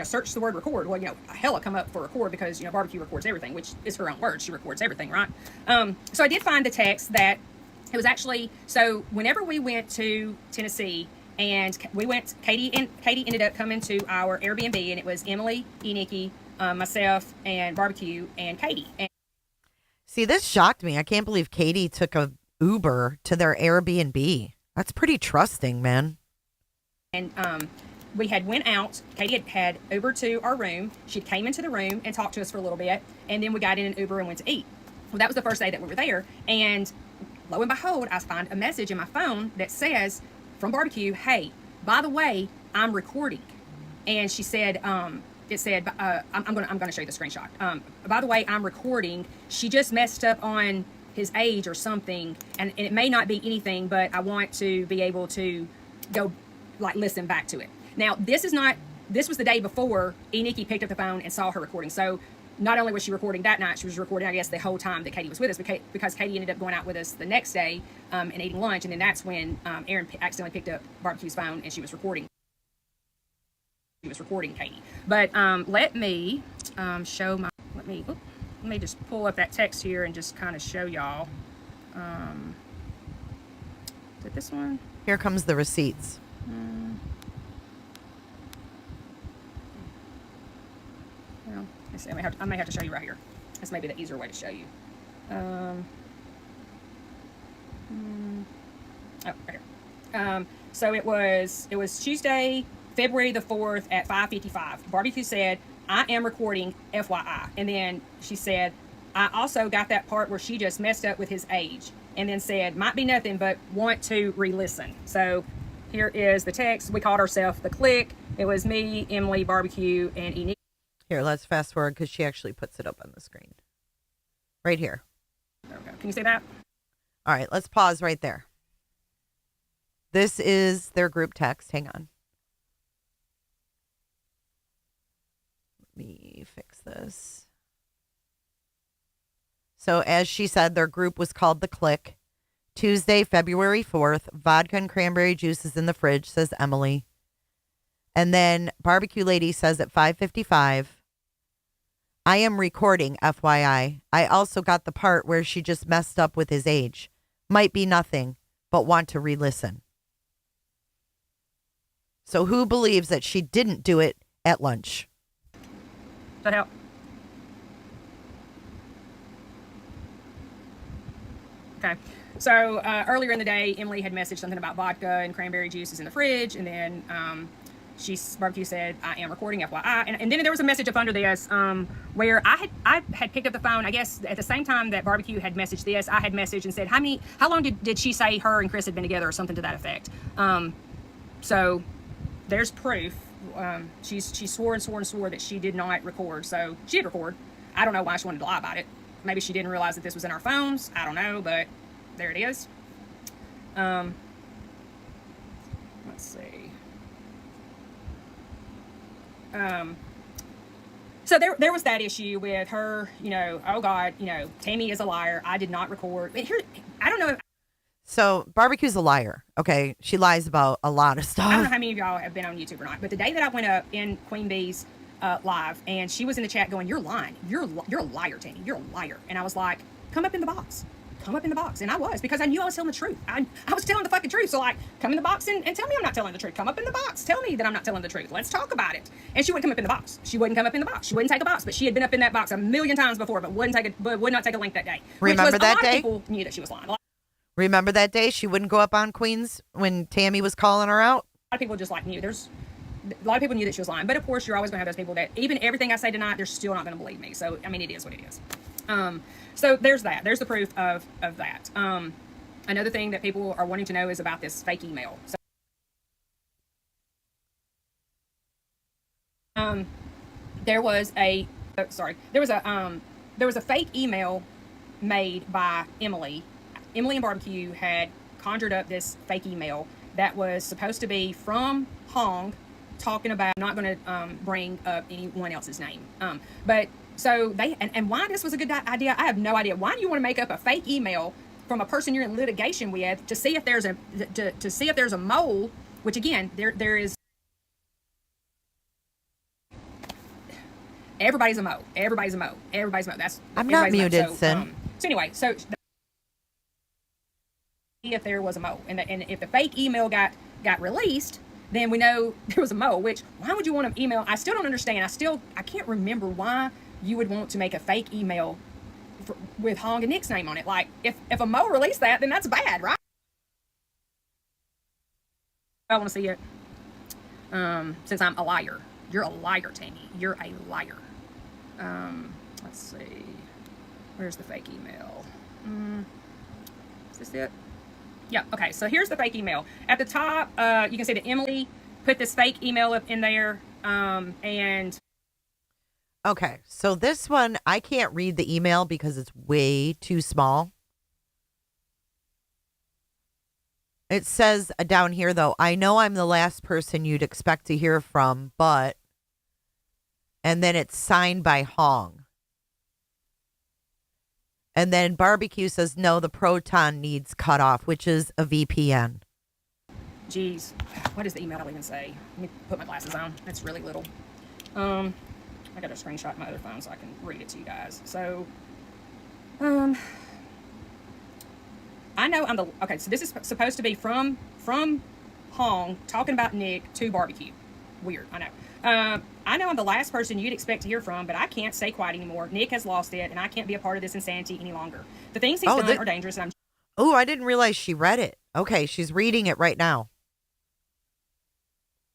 search the word record. Well, hella come up for record because, BBQ records everything, which is her own word. She records everything, right? So I did find the text that it was actually, so whenever we went to Tennessee and Katie ended up coming to our Airbnb and it was Emily, Nikki, myself and BBQ and Katie. See, this shocked me. I can't believe Katie took a Uber to their Airbnb. That's pretty trusting, man. And we had went out. Katie had Uber to our room. She came into the room and talked to us for a little bit. And then we got in an Uber and went to eat. Well, that was the first day that we were there. And lo and behold, I find a message in my phone that says from BBQ, hey, by the way, I'm recording. And she said, it said, I'm gonna show you the screenshot. By the way, I'm recording. She just messed up on his age or something, and it may not be anything, but I want to be able to go listen back to it. Now, this was the day before Nikki picked up the phone and saw her recording. So not only was she recording that night, she was recording, I guess, the whole time that Katie was with us, because Katie ended up going out with us the next day and eating lunch, and then that's when Erin accidentally picked up BBQ's phone and she was recording. Katie. But let me show my, let me just pull up that text here and just kind of show y'all. Is it this one? Here comes the receipts. Well, let's see, I may have to show you right here. This may be the easier way to show you. Oh, right here. So it was Tuesday, February the 4th at 5:55. BBQ said, I am recording, FYI. And then she said, I also got that part where she just messed up with his age. And then said, might be nothing, but want to re-listen. So here is the text. We called ourselves The Click. It was me, Emily, BBQ, and Enid. Here, let's fast forward because she actually puts it up on the screen. Right here. There we go. Can you see that? All right, let's pause right there. This is their group text. Hang on. Let me fix this. So as she said, their group was called The Click. Tuesday, February 4th, vodka and cranberry juice is in the fridge, says Emily. And then Barbecue Lady says at 5:55, I am recording, FYI. I also got the part where she just messed up with his age. Might be nothing, but want to re-listen. So who believes that she didn't do it at lunch? Does that help? Okay. So earlier in the day, Emily had messaged something about vodka and cranberry juice is in the fridge, and then Barbecue said, I am recording, FYI. And then there was a message up under this where I had picked up the phone, I guess, at the same time that Barbecue had messaged this, I had messaged and said, how long did she say her and Chris had been together or something to that effect? So there's proof. She swore and swore and swore that she did not record. So she did record. I don't know why she wanted to lie about it. Maybe she didn't realize that this was in our phones. I don't know, but there it is. Let's see. So there was that issue with her, oh God, Tammy is a liar. I did not record. But here, I don't know. So Barbecue's a liar. Okay. She lies about a lot of stuff. I don't know how many of y'all have been on YouTube or not, but the day that I went up in Queen Bee's live and she was in the chat going, you're lying. You're a liar, Tammy. You're a liar. And I was like, come up in the box. Come up in the box. And I was, because I knew I was telling the truth. I was telling the fucking truth. So like, come in the box and tell me I'm not telling the truth. Come up in the box. Tell me that I'm not telling the truth. Let's talk about it. And she wouldn't come up in the box. She wouldn't come up in the box. She wouldn't take a box, but she had been up in that box a million times before, but would not take a link that day. Remember that day? People knew that she was lying. Remember that day she wouldn't go up on Queens when Tammy was calling her out? A lot of people just knew. A lot of people knew that she was lying. But of course, you're always going to have those people that even everything I say tonight, they're still not going to believe me. So, I mean, it is what it is. So there's that. There's the proof of that. Another thing that people are wanting to know is about this fake email. So, there was a fake email made by Emily. Emily and Barbecue had conjured up this fake email that was supposed to be from Hong, talking about, I'm not going to bring up anyone else's name. But so they, and why this was a good idea, I have no idea. Why do you want to make up a fake email from a person you're in litigation with to see if there's a mole, which again, there is. Everybody's a mo. Everybody's a mo. Everybody's a mo. I'm not muted, Sin. So anyway, if there was a mole, and if the fake email got released, then we know there was a mole. Which, why would you want to email? I still don't understand. I can't remember why you would want to make a fake email with Hong and Nick's name on it. Like, if a mole released that, then that's bad, right? I want to see it. Since I'm a liar. You're a liar, Tammy. You're a liar. Let's see. Where's the fake email? Is this it? Yeah, okay, so here's the fake email. At the top, you can see that Emily put this fake email up in there, and... Okay, so this one, I can't read the email because it's way too small. It says down here, though, I know I'm the last person you'd expect to hear from, but... And then it's signed by Hong. And then Barbecue says, no, the Proton needs cut off, which is a VPN. Jeez, what does the email even say? Let me put my glasses on. It's really little. I got a screenshot of my other phone so I can read it to you guys. So, I know I'm the... Okay, so this is supposed to be from Hong talking about Nick to Barbecue. Weird, I know. I know I'm the last person you'd expect to hear from, but I can't stay quiet anymore. Nick has lost it, and I can't be a part of this insanity any longer. The things he's done are dangerous, and I'm... Oh, I didn't realize she read it. Okay, she's reading it right now.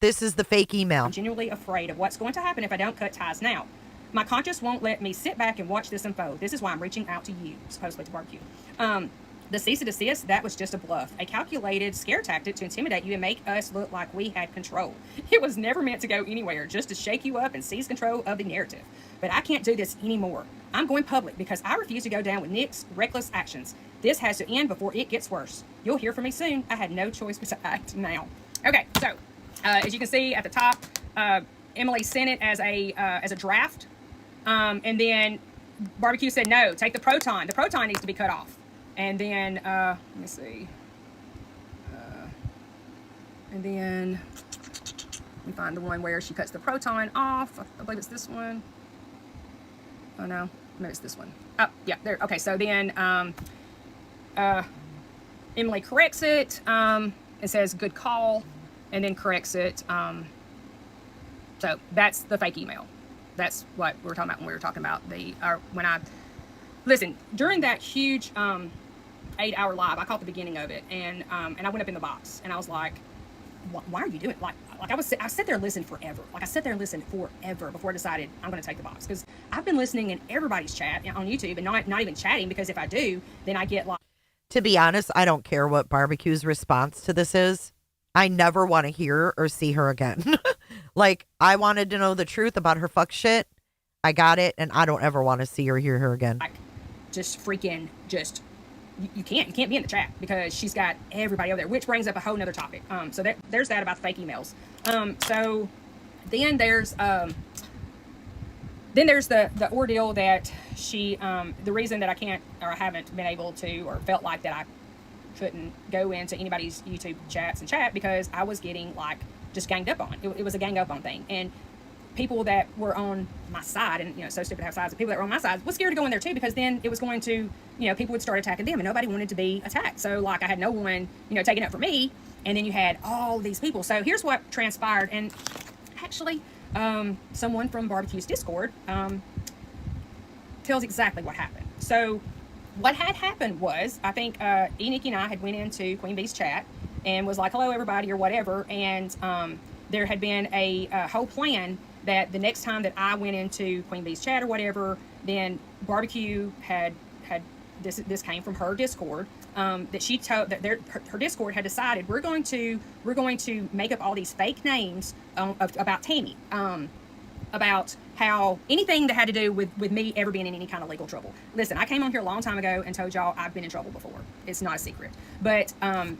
This is the fake email. I'm genuinely afraid of what's going to happen if I don't cut ties now. My conscience won't let me sit back and watch this unfold. This is why I'm reaching out to you, supposedly to Barbecue. The cease and desist, that was just a bluff, a calculated scare tactic to intimidate you and make us look like we had control. It was never meant to go anywhere, just to shake you up and seize control of the narrative. But I can't do this anymore. I'm going public because I refuse to go down with Nick's reckless actions. This has to end before it gets worse. You'll hear from me soon. I had no choice but to act now. Okay, so as you can see at the top, Emily sent it as a draft, and then Barbecue said, no, take the proton. The proton needs to be cut off. And then, let me see. And then we find the one where she cuts the proton off. I believe it's this one. Oh no, maybe it's this one. Oh yeah, there. Okay, so then Emily corrects it. It says good call, and then corrects it. So that's the fake email. That's what we were talking about when we were talking about when I listen during that huge 8-hour live. I caught the beginning of it, and I went up in the box, and I was like, why are you doing it? I sat there and listened forever. I sat there and listened forever before I decided I'm going to take the box, because I've been listening in everybody's chat on YouTube and not even chatting, because if I do, then I get like. To be honest, I don't care what Barbecue's response to this is. I never want to hear or see her again. Like, I wanted to know the truth about her fuck shit. I got it, and I don't ever want to see or hear her again. Like, you can't be in the chat, because she's got everybody over there, which brings up a whole nother topic. So there's that about the fake emails. So then there's the ordeal that she, the reason that I can't, or I haven't been able to, or felt like that I couldn't go into anybody's YouTube chats and chat, because I was getting like just ganged up on. It was a gang up on thing. And people that were on my side, and so stupid to have sides, but people that were on my side was scared to go in there too, because then it was going to, people would start attacking them, and nobody wanted to be attacked. So like I had no one, taking up for me, and then you had all these people. So here's what transpired, and actually someone from Barbecue's Discord tells exactly what happened. So what had happened was, I think Nikki and I had went into Queen Bee's chat and was like, hello everybody, or whatever, and there had been a whole plan that the next time that I went into Queen Bee's chat or whatever, then Barbecue had this came from her Discord, that she told that her Discord had decided we're going to make up all these fake names about Tammy, about how anything that had to do with me ever being in any kind of legal trouble. Listen, I came on here a long time ago and told y'all I've been in trouble before. It's not a secret. But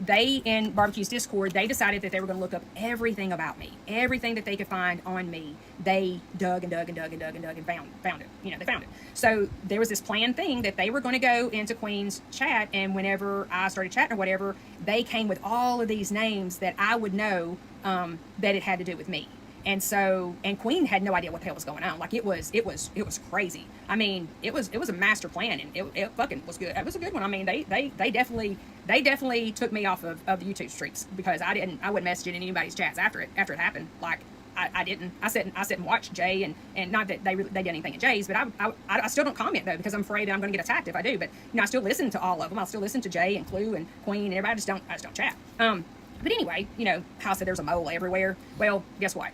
they, in Barbecue's Discord, they decided that they were going to look up everything about me. Everything that they could find on me. They dug and found it. They found it. So there was this planned thing that they were going to go into Queen's chat, and whenever I started chatting or whatever, they came with all of these names that I would know that it had to do with me. And so, and Queen had no idea what the hell was going on. Like, it was crazy. I mean, it was a master plan, and it fucking was good. It was a good one. I mean, they definitely took me off of the YouTube streets, because I wouldn't message in anybody's chats after it happened. Like, I didn't. I sit and watch Jay, and not that they did anything at Jay's, but I still don't comment though, because I'm afraid that I'm going to get attacked if I do. But I still listen to all of them. I'll still listen to Jay and Clue and Queen and everybody. I just don't chat. But anyway, how I said there's a mole everywhere. Well, guess what?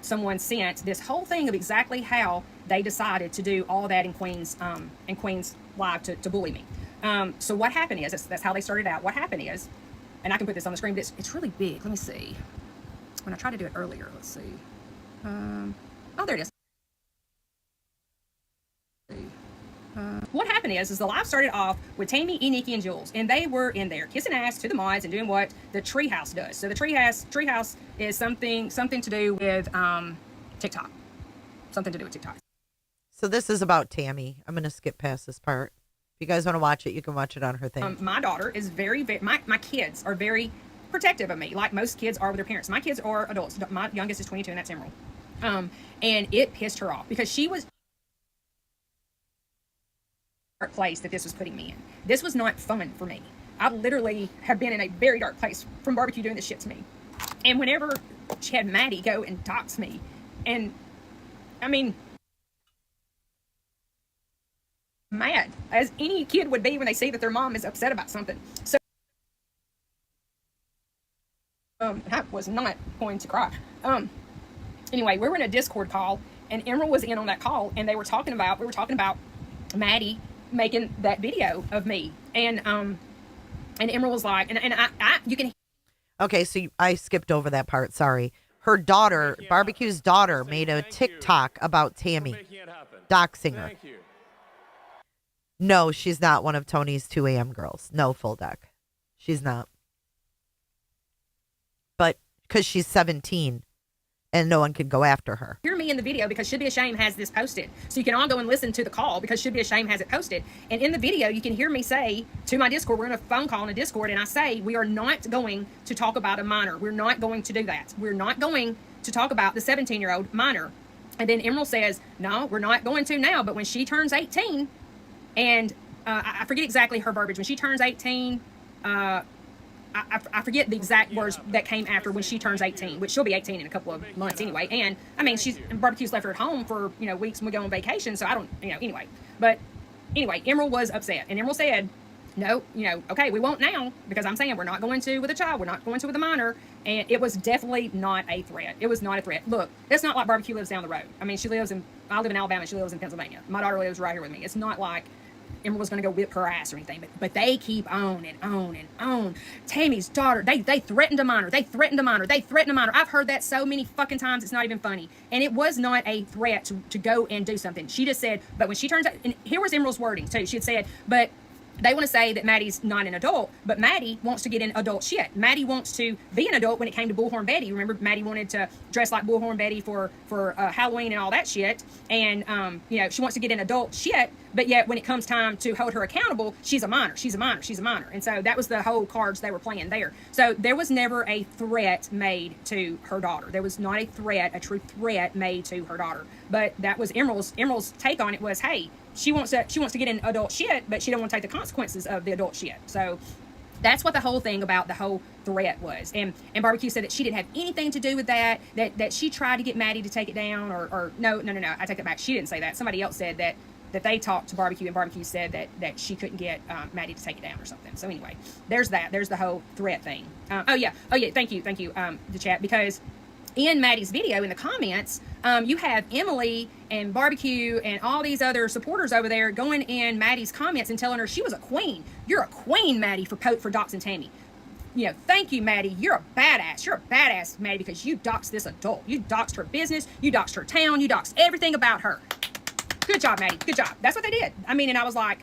Someone sent this whole thing of exactly how they decided to do all that in Queen's live to bully me. So what happened is, that's how they started out. What happened is, and I can put this on the screen, but it's really big. Let me see. When I tried to do it earlier, let's see. Oh, there it is. What happened is the live started off with Tammy, Nikki, and Jules, and they were in there kissing ass to the mods and doing what the treehouse does. So the treehouse is something to do with TikTok. Something to do with TikTok. So this is about Tammy. I'm going to skip past this part. If you guys want to watch it, you can watch it on her thing. My daughter is very my kids are very protective of me, like most kids are with their parents. My kids are adults. My youngest is 22, and that's Emerald. And it pissed her off, because she was dark place that this was putting me in. This was not fun for me. I literally have been in a very dark place from Barbecue doing this shit to me. And whenever she had Maddie go and dox me, and I mean, mad as any kid would be when they see that their mom is upset about something. So I was not going to cry. Anyway, we were in a Discord call, and Emerald was in on that call, and we were talking about Maddie making that video of me, and Emerald was like, and I you can. Okay, so I skipped over that part. Sorry. Her daughter, Barbecue's daughter, made a TikTok about Tammy, doxing her. No, she's not one of Tony's 2 a.m. girls. No, full deck. She's not. But because she's 17, and no one could go after her. Hear me in the video because Should Be Ashamed has this posted. So you can all go and listen to the call because Should Be Ashamed has it posted. And in the video, you can hear me say to my Discord, we're in a phone call in a Discord, and I say, we are not going to talk about a minor. We're not going to do that. We're not going to talk about the 17-year-old minor. And then Emerald says, no, we're not going to now. But when she turns 18, and I forget exactly her verbiage. When she turns 18, I forget the exact words that came after when she turns 18, which she'll be 18 in a couple of months anyway. And I mean, BBQ's left her at home for, weeks when we go on vacation. So I don't, anyway. But anyway, Emerald was upset. And Emerald said, no, okay, we won't now because I'm saying we're not going to with a child. We're not going to with a minor. And it was definitely not a threat. It was not a threat. Look, it's not like BBQ lives down the road. I mean, I live in Alabama. She lives in Pennsylvania. My daughter lives right here with me. It's not like Emerald was going to go whip her ass or anything, but they keep on and on and on. Tammy's daughter, they threatened a minor. They threatened a minor. They threatened a minor. I've heard that so many fucking times, it's not even funny. And it was not a threat to go and do something. She just said, but when she turns out, and here was Emerald's wording too. She had said, but they want to say that Maddie's not an adult, but Maddie wants to get in adult shit. Maddie wants to be an adult when it came to Bullhorn Betty. Remember, Maddie wanted to dress like Bullhorn Betty for Halloween and all that shit. And, she wants to get in adult shit, but yet when it comes time to hold her accountable, she's a minor. She's a minor. She's a minor. And so that was the whole cards they were playing there. So there was never a threat made to her daughter. There was not a true threat made to her daughter. But that was Emerald's take on it was, hey, she wants to get in adult shit, but she don't want to take the consequences of the adult shit. So that's what the whole thing about the whole threat was. And BBQ said that she didn't have anything to do with that she tried to get Maddie to take it down or no, I take it back. She didn't say that. Somebody else said that they talked to BBQ and BBQ said that she couldn't get Maddie to take it down or something. So anyway, there's that. There's the whole threat thing. Oh yeah. Thank you, the chat, because in Maddie's video, in the comments, you have Emily and BBQ and all these other supporters over there going in Maddie's comments and telling her she was a queen. You're a queen, Maddie, for doxing Tammy. Thank you, Maddie. You're a badass. You're a badass, Maddie, because you doxed this adult. You doxed her business. You doxed her town. You doxed everything about her. Good job, Maddie. Good job. That's what they did. I mean, and I was like,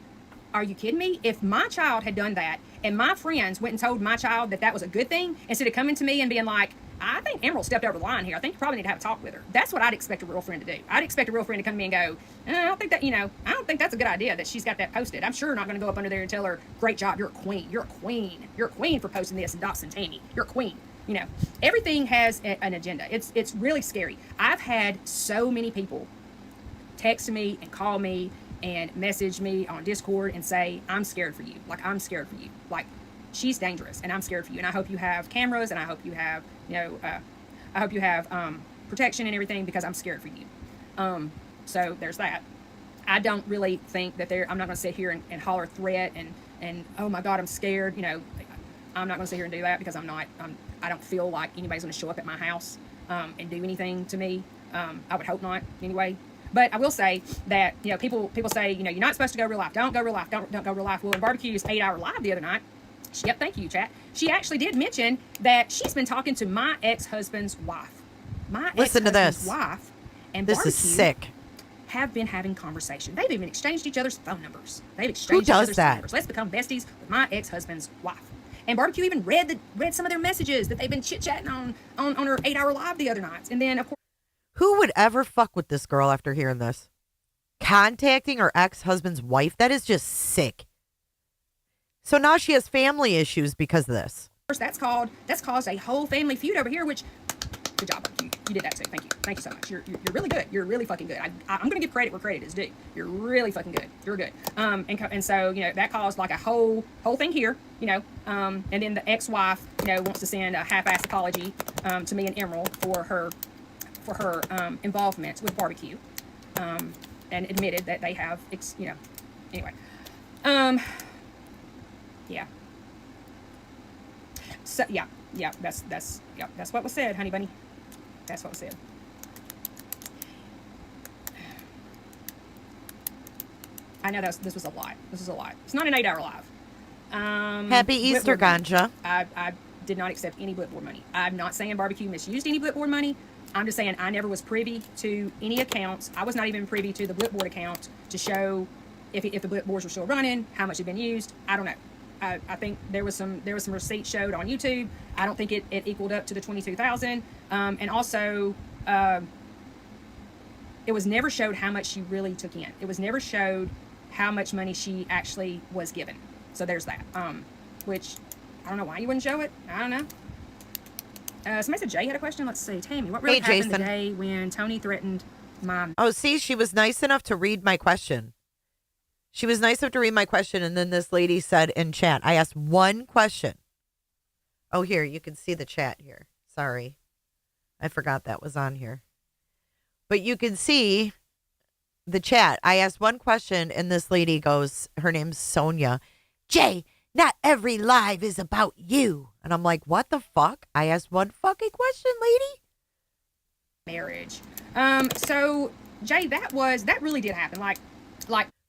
are you kidding me? If my child had done that and my friends went and told my child that was a good thing, instead of coming to me and being like, I think Emerald stepped over the line here. I think you probably need to have a talk with her. That's what I'd expect a real friend to do. I'd expect a real friend to come to me and go, I don't think that's a good idea that she's got that posted. I'm sure not going to go up under there and tell her, great job, you're a queen. You're a queen. You're a queen for posting this and doxing Tammy. You're a queen. Everything has an agenda. It's really scary. I've had so many people text me and call me and message me on Discord and say, I'm scared for you. Like, I'm scared for you. Like, she's dangerous and I'm scared for you. And I hope you have cameras and I hope you have, protection and everything because I'm scared for you. So there's that. I don't really think that I'm not going to sit here and holler threat and, oh my God, I'm scared. I'm not going to sit here and do that because I don't feel like anybody's going to show up at my house, and do anything to me. I would hope not anyway. But I will say that, people say, you're not supposed to go real life. Don't go real life. Don't go real life. Well, in BBQ's 8-hour live the other night, yep, thank you, chat. She actually did mention that she's been talking to my ex-husband's wife. Listen to this. Wife and this BBQ is sick. have been having conversation. They've even exchanged each other's phone numbers. They've exchanged Who each does other's that? phone numbers. Let's become besties with my ex-husband's wife. And BBQ even read some of their messages that they've been chit-chatting on her 8-hour live the other night. And then, of course, Who would ever fuck with this girl after hearing this? Contacting her ex-husband's wife? That is just sick. So now she has family issues because of this. that's caused a whole family feud over here, which, good job, you did that too. Thank you so much. You're really good. You're really fucking good. I'm gonna give credit where credit is due. You're really fucking good. You're good. And so that caused like a whole thing here. And then the ex-wife wants to send a half-ass apology to me and Emerald for her involvement with BBQ, and admitted that they have anyway. Yeah. So yeah, that's what was said, honey bunny. That's what was said. I know this was a lot. It's not an 8-hour live. Happy Easter, Ganja. I did not accept any Blipboard money. I'm not saying BBQ misused any Blipboard money. I'm just saying I never was privy to any accounts. I was not even privy to the Blipboard account to show if the Blipboards were still running, how much had been used. I don't know. I think there was some receipts showed on YouTube. I don't think it equaled up to the 22,000. And also, it was never showed how much she really took in. It was never showed how much money she actually was given. So there's that. Which I don't know why you wouldn't show it. I don't know. Somebody said Jay had a question. Let's see. Tammy, what really happened Jason. the day when Tony threatened my... Oh, see, she was nice enough to read my question. She was nice enough to read my question, and then this lady said in chat, I asked one question. Oh, here, you can see the chat here. Sorry. I forgot that was on here. But you can see the chat. I asked one question, and this lady goes, her name's Sonia. Jay, not every live is about you. And I'm like, what the fuck? I asked one fucking question, lady. marriage. So Jay, that really did happen. Like.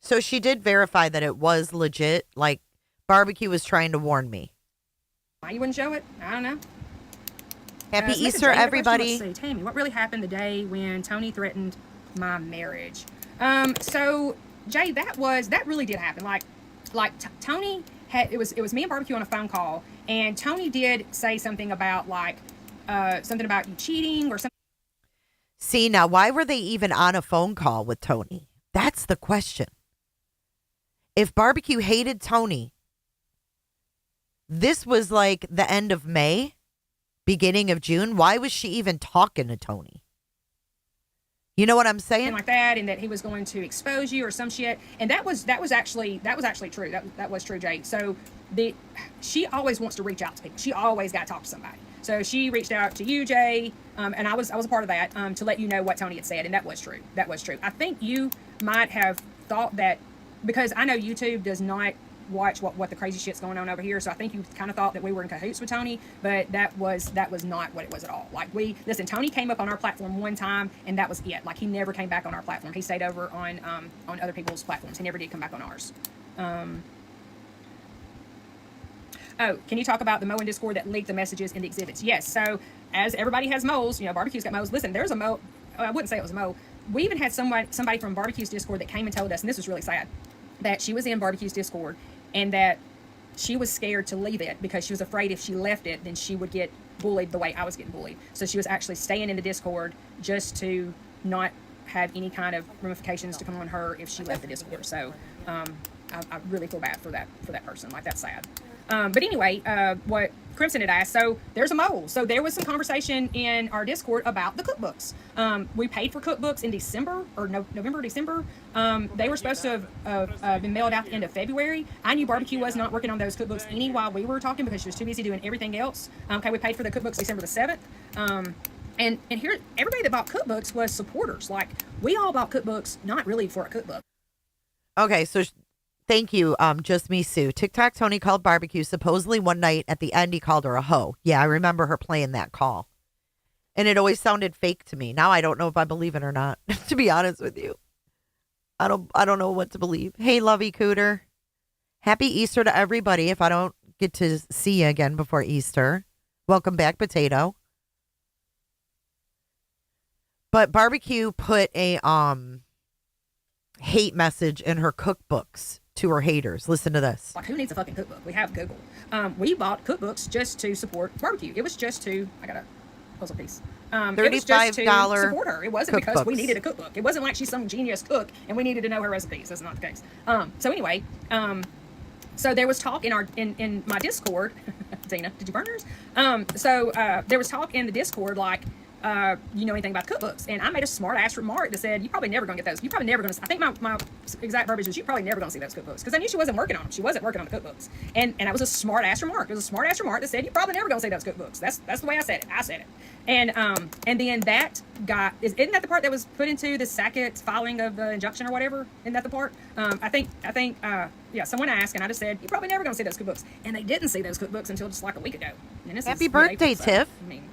So she did verify that it was legit. Like, BBQ was trying to warn me. Why you wouldn't show it? I don't know. Happy Somebody said Easter, Jay had a question. everybody. Let's see, Tammy, what really happened the day when Tony threatened my marriage? So Jay, that really did happen. Tony had it was me and BBQ on a phone call, and Tony did say something about something about you cheating or something. See, now, why were they even on a phone call with Tony? That's the question. If BBQ hated Tony, this was like the end of May, beginning of June. Why was she even talking to Tony? You know what I'm saying? Like that, and that he was going to expose you or some shit. And that was actually true. That was true, Jay. So she always wants to reach out to people. She always got to talk to somebody. So she reached out to you, Jay, and I was a part of that, to let you know what Tony had said, and that was true. That was true. I think you might have thought that, because I know YouTube does not watch what the crazy shit's going on over here, so I think you kind of thought that we were in cahoots with Tony, but that was not what it was at all. Like, Tony came up on our platform one time, and that was it. Like, he never came back on our platform. He stayed over on other people's platforms. He never did come back on ours. Oh, can you talk about the Mo in Discord that leaked the messages in the exhibits? Yes. So, as everybody has moles, BBQ's got moles. Listen, there's a Mo. I wouldn't say it was a Mo. We even had somebody from BBQ's Discord that came and told us, and this was really sad, that she was in BBQ's Discord and that she was scared to leave it because she was afraid if she left it, then she would get bullied the way I was getting bullied. So she was actually staying in the Discord just to not have any kind of ramifications to come on her if she left the Discord. So I really feel bad for that person. Like, that's sad. But anyway, what Crimson had asked, so there's a mole. So there was some conversation in our Discord about the cookbooks. We paid for cookbooks in December, or November, December. They were supposed to have been mailed out the end of February. I knew BBQ was not working on those cookbooks any while we were talking because she was too busy doing everything else. Okay, we paid for the cookbooks December the 7th. And here, everybody that bought cookbooks was supporters. Like, we all bought cookbooks, not really for a cookbook. Okay, so thank you, Just Me Sue. TikTok Tony called BBQ. Supposedly one night at the end he called her a hoe. Yeah, I remember her playing that call. And it always sounded fake to me. Now I don't know if I believe it or not, to be honest with you. I don't know what to believe. Hey, Lovey Cooter. Happy Easter to everybody if I don't get to see you again before Easter. Welcome back, Potato. But BBQ put a hate message in her cookbooks to her haters. Listen to this. Like, who needs a fucking cookbook? We have Google. We bought cookbooks just to support BBQ. It was just to, I got a puzzle piece. It was just to support her. It wasn't because we needed a cookbook. It wasn't like she's some genius cook and we needed to know her recipes. That's not the case. So anyway, so there was talk in my Discord. Dina, did you burn yours? So there was talk in the Discord, like, you know anything about cookbooks? And I made a smart ass remark that said, you're probably never going to get those. You're probably never going to, I think my exact verbiage was, you're probably never going to see those cookbooks. Because I knew she wasn't working on them. She wasn't working on the cookbooks. And that was a smart ass remark. It was a smart ass remark that said, you're probably never going to see those cookbooks. That's the way I said it. I said it. And then that got, isn't that the part that was put into the Sackett filing of the injunction or whatever? Isn't that the part? I think, yeah, someone asked and I just said, you're probably never going to see those cookbooks. And they didn't see those cookbooks until just like a week ago. And this Happy is birthday, April, so, Tiff. I mean,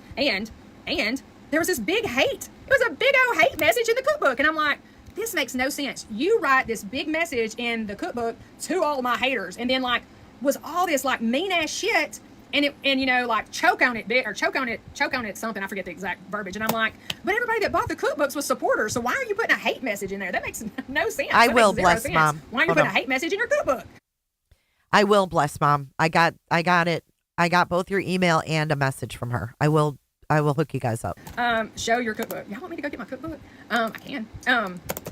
and there was this big hate. It was a big old hate message in the cookbook. And I'm like, this makes no sense. You write this big message in the cookbook to all of my haters. And then, like, was all this, like, mean ass shit. And you know, like, choke on it something. I forget the exact verbiage. And I'm like, but everybody that bought the cookbooks was supporters. So why are you putting a hate message in there? That makes no sense. I That will, makes zero bless sense. Mom. Why are you Hold putting on. a hate message in your cookbook? I will, bless Mom. I got it. I got both your email and a message from her. I will I will hook you guys up. Show your cookbook. Y'all want me to go get my cookbook? I can.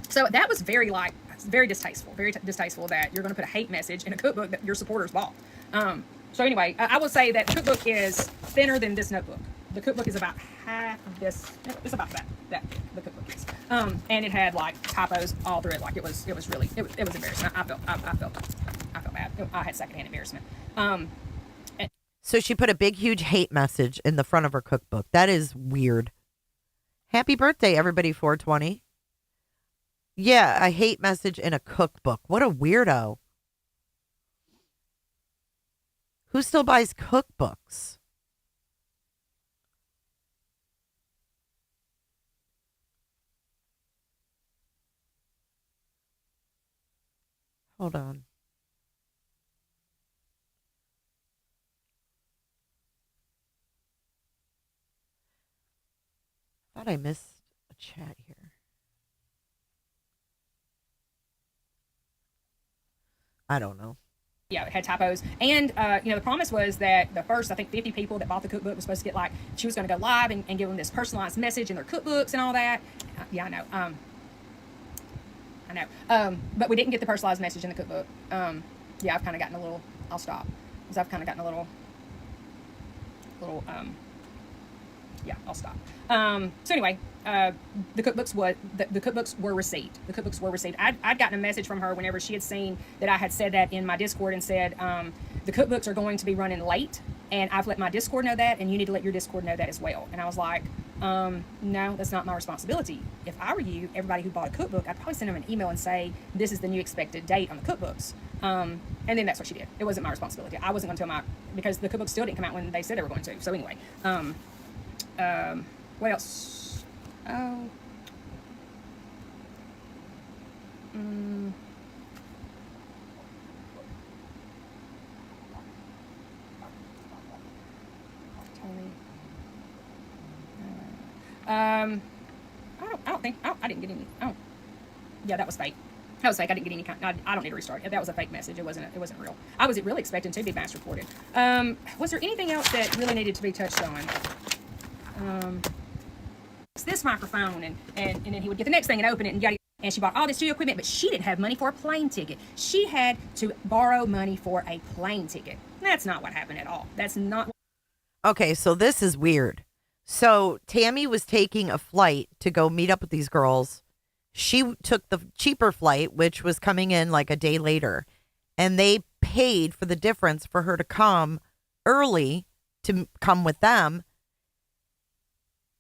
So that was very distasteful. Very distasteful that you're going to put a hate message in a cookbook that your supporters bought. So anyway, I will say that the cookbook is thinner than this notebook. The cookbook is about half of this. It's about that the cookbook is. And it had like typos all through it. Like it was really embarrassing. I felt bad. I had secondhand embarrassment. So she put a big, huge hate message in the front of her cookbook. That is weird. Happy birthday, everybody, 420. Yeah, a hate message in a cookbook. What a weirdo. Who still buys cookbooks? Hold on. Thought I missed a chat here. I don't know. Yeah, it had typos. And, the promise was that the first, I think, 50 people that bought the cookbook was supposed to get, like, she was going to go live and give them this personalized message in their cookbooks and all that. Yeah, I know. But we didn't get the personalized message in the cookbook. Yeah, I've kind of gotten a little, I'll stop. Because I've kind of gotten a little, yeah, I'll stop. So anyway, the cookbooks were received. The cookbooks were received. I'd gotten a message from her whenever she had seen that I had said that in my Discord and said, the cookbooks are going to be running late, and I've let my Discord know that, and you need to let your Discord know that as well. And I was like, no, that's not my responsibility. If I were you, everybody who bought a cookbook, I'd probably send them an email and say, this is the new expected date on the cookbooks. And then that's what she did. It wasn't my responsibility. I wasn't going to tell because the cookbooks still didn't come out when they said they were going to. So anyway, what else? Oh. I didn't get any. Oh, yeah, that was fake. That was fake. I didn't get any kind. I don't need to restart. That was a fake message. It wasn't real. I was really expecting to be mass reported. Was there anything else that really needed to be touched on? It's this microphone, and then he would get the next thing and open it and and she bought all this studio equipment, but she didn't have money for a plane ticket. She had to borrow money for a plane ticket. That's not what happened at all. That's not. Okay, so this is weird. So Tammy was taking a flight to go meet up with these girls. She took the cheaper flight, which was coming in like a day later, and they paid for the difference for her to come early to come with them.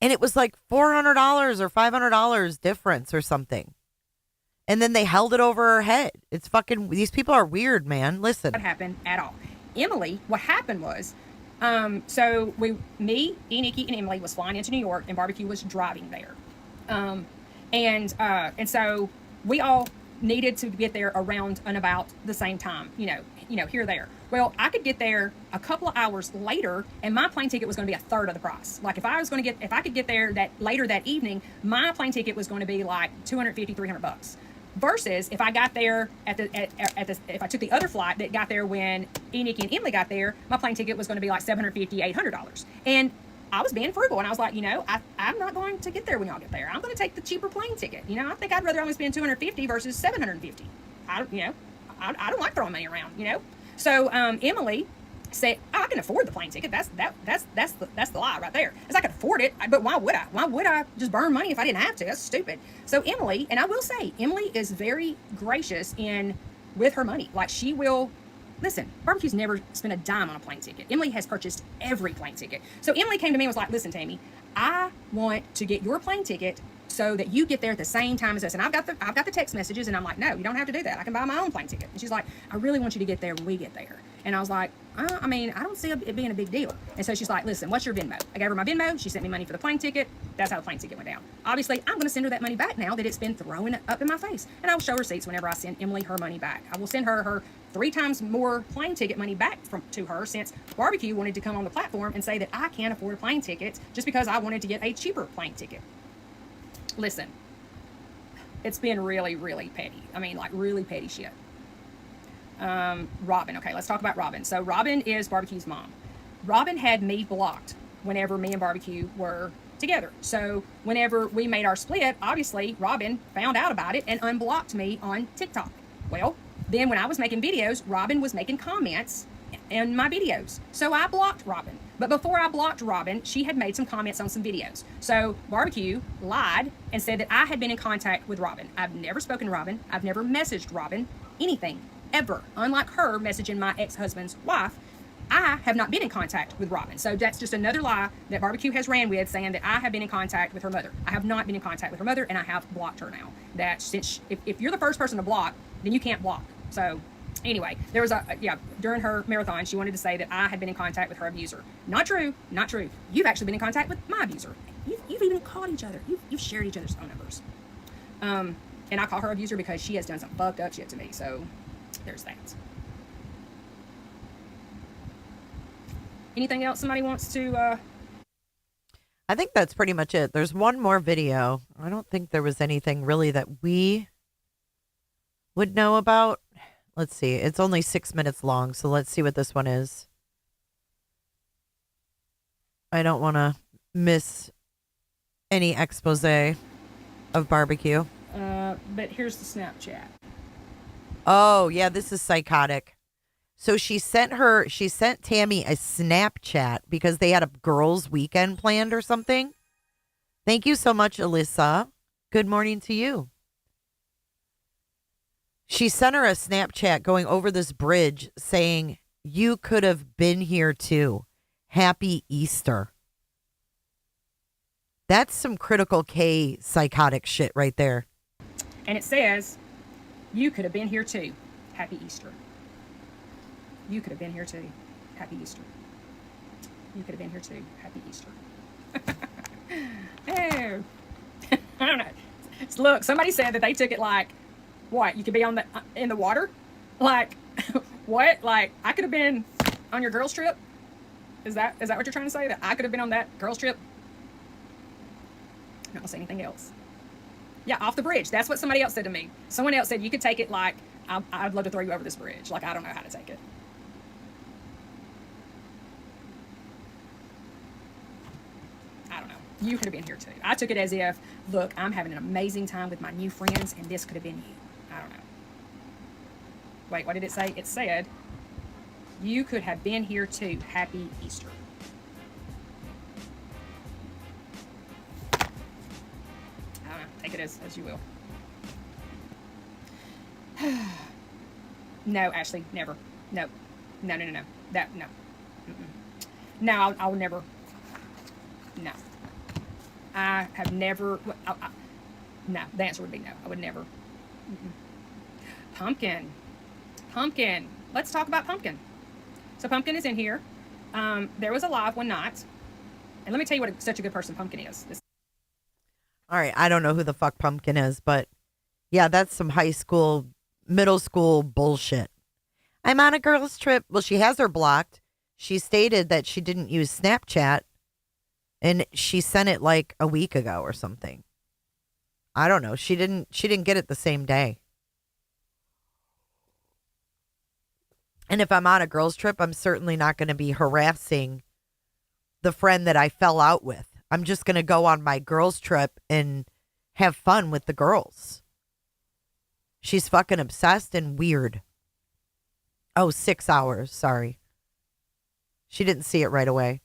And it was like $400 or $500 difference or something. And then they held it over her head. It's fucking, these people are weird, man. Listen. What happened at all. Emily, what happened was, so me, Nikki, and Emily was flying into New York, and BBQ was driving there. And so we all needed to get there around and about the same time, here or there. Well, I could get there a couple of hours later, and my plane ticket was going to be a third of the price. Like if I could get there later that evening, my plane ticket was going to be like $250, $300. Versus if I got there if I took the other flight that got there when Nikki and Emily got there, my plane ticket was going to be like $750, $800. And I was being frugal, and I was like, I'm not going to get there when y'all get there. I'm going to take the cheaper plane ticket. I think I'd rather only spend $250 versus $750. I don't like throwing money around. So Emily said, I can afford the plane ticket. That's the lie right there. As I could afford it, but why would I? Why would I just burn money if I didn't have to? That's stupid. So Emily, and I will say, Emily is very gracious with her money. Like she will. Listen, BBQ's never spent a dime on a plane ticket. Emily has purchased every plane ticket. So Emily came to me and was like, listen, Tammy, I want to get your plane ticket so that you get there at the same time as us. And I've got the text messages, and I'm like, no, you don't have to do that. I can buy my own plane ticket. And she's like, I really want you to get there when we get there. And I was like, I don't see it being a big deal. And so she's like, listen, what's your Venmo? I gave her my Venmo. She sent me money for the plane ticket. That's how the plane ticket went down. Obviously, I'm going to send her that money back now that it's been thrown up in my face. And I will show receipts whenever I send Emily her money back. I will send her 3 times more plane ticket money back to her, since BBQ wanted to come on the platform and say that I can't afford a plane ticket just because I wanted to get a cheaper plane ticket. Listen, it's been really, really petty. Like really petty shit. Robin. Okay, let's talk about Robin. So Robin is BBQ's mom. Robin had me blocked whenever me and Barbecue were together. So whenever we made our split, obviously Robin found out about it and unblocked me on TikTok. Well, then when I was making videos, Robin was making comments in my videos. So I blocked Robin. But before I blocked Robin, she had made some comments on some videos. So Barbecue lied and said that I had been in contact with Robin. I've never spoken to Robin. I've never messaged Robin anything, ever. Unlike her messaging my ex-husband's wife, I have not been in contact with Robin. So that's just another lie that Barbecue has ran with, saying that I have been in contact with her mother. I have not been in contact with her mother, and I have blocked her now. That since if you're the first person to block, then you can't block. So anyway, there was during her marathon, she wanted to say that I had been in contact with her abuser. Not true, not true. You've actually been in contact with my abuser. You've even called each other. You've shared each other's phone numbers. And I call her abuser because she has done some fucked up shit to me. So there's that. Anything else somebody wants to? I think that's pretty much it. There's one more video. I don't think there was anything really that we would know about. Let's see. It's only 6 minutes long, so let's see what this one is. I don't want to miss any expose of Barbecue. But here's the Snapchat. Oh, yeah, this is psychotic. So she sent Tammy a Snapchat because they had a girls' weekend planned or something. Thank you so much, Alyssa. Good morning to you. She sent her a Snapchat going over this bridge saying, "You could have been here too. Happy Easter." That's some critical K psychotic shit right there. And it says, "You could have been here too. Happy Easter." You could have been here too. Happy Easter. You could have been here too. Happy Easter. Oh. I don't know. Look, somebody said that they took it like, what? You could be on the in the water? Like, what? Like, I could have been on your girls' trip? Is that what you're trying to say? That I could have been on that girls' trip? I'm not gonna say anything else. Yeah, off the bridge. That's what somebody else said to me. Someone else said you could take it like, I'd love to throw you over this bridge. Like, I don't know how to take it. I don't know. You could have been here too. I took it as if, look, I'm having an amazing time with my new friends, and this could have been you. I don't know. Wait, what did it say? It said, you could have been here too. Happy Easter. I don't know. Take it as you will. No, Ashley, never. No. No. That, no. Mm-mm. No, I'll never. No. I have never. No, the answer would be no. I would never. Mm-mm. Pumpkin. Let's talk about Pumpkin. So Pumpkin is in here. There was a live one night. And let me tell you what such a good person Pumpkin is. All right, I don't know who the fuck Pumpkin is, but yeah, that's some high school, middle school bullshit. I'm on a girls' trip. Well, she has her blocked. She stated that she didn't use Snapchat, and she sent it like a week ago or something. I don't know. She didn't get it the same day. And if I'm on a girls' trip, I'm certainly not going to be harassing the friend that I fell out with. I'm just going to go on my girls' trip and have fun with the girls. She's fucking obsessed and weird. Oh, 6 hours. Sorry. She didn't see it right away.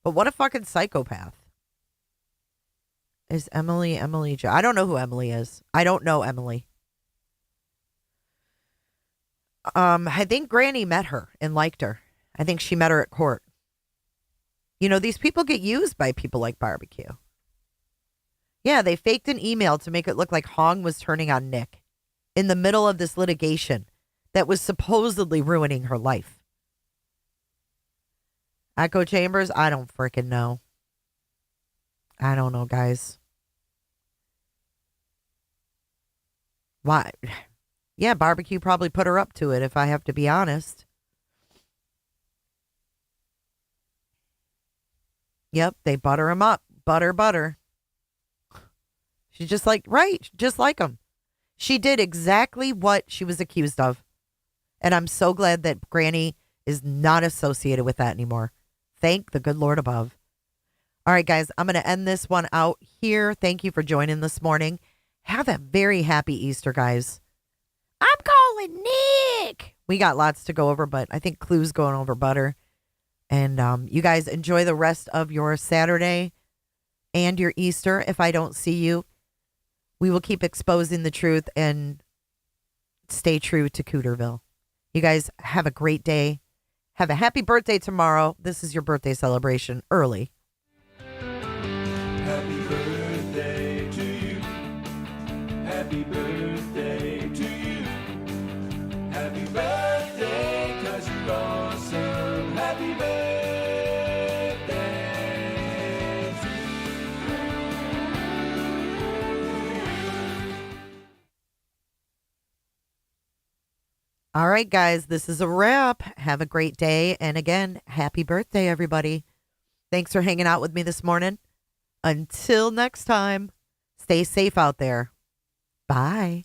But what a fucking psychopath. Is Emily I don't know who Emily is. I don't know Emily. I think Granny met her and liked her. I think she met her at court. You know, these people get used by people like Barbecue. Yeah, they faked an email to make it look like Hong was turning on Nick in the middle of this litigation that was supposedly ruining her life. Echo chambers? I don't freaking know. I don't know, guys. Why? Yeah, Barbecue probably put her up to it, if I have to be honest. Yep, they butter him up. Butter. She's just like, right, just like him. She did exactly what she was accused of. And I'm so glad that Granny is not associated with that anymore. Thank the good Lord above. All right, guys, I'm going to end this one out here. Thank you for joining this morning. Have a very happy Easter, guys. I'm calling Nick. We got lots to go over, but I think Clue's going over butter. And you guys enjoy the rest of your Saturday and your Easter. If I don't see you, we will keep exposing the truth and stay true to Cooterville. You guys have a great day. Have a happy birthday tomorrow. This is your birthday celebration early. Happy birthday to you. Happy birthday to you. Happy birthday, 'cause you're awesome. Happy birthday to you. All right, guys, this is a wrap. Have a great day. And again, happy birthday, everybody. Thanks for hanging out with me this morning. Until next time, stay safe out there. Bye.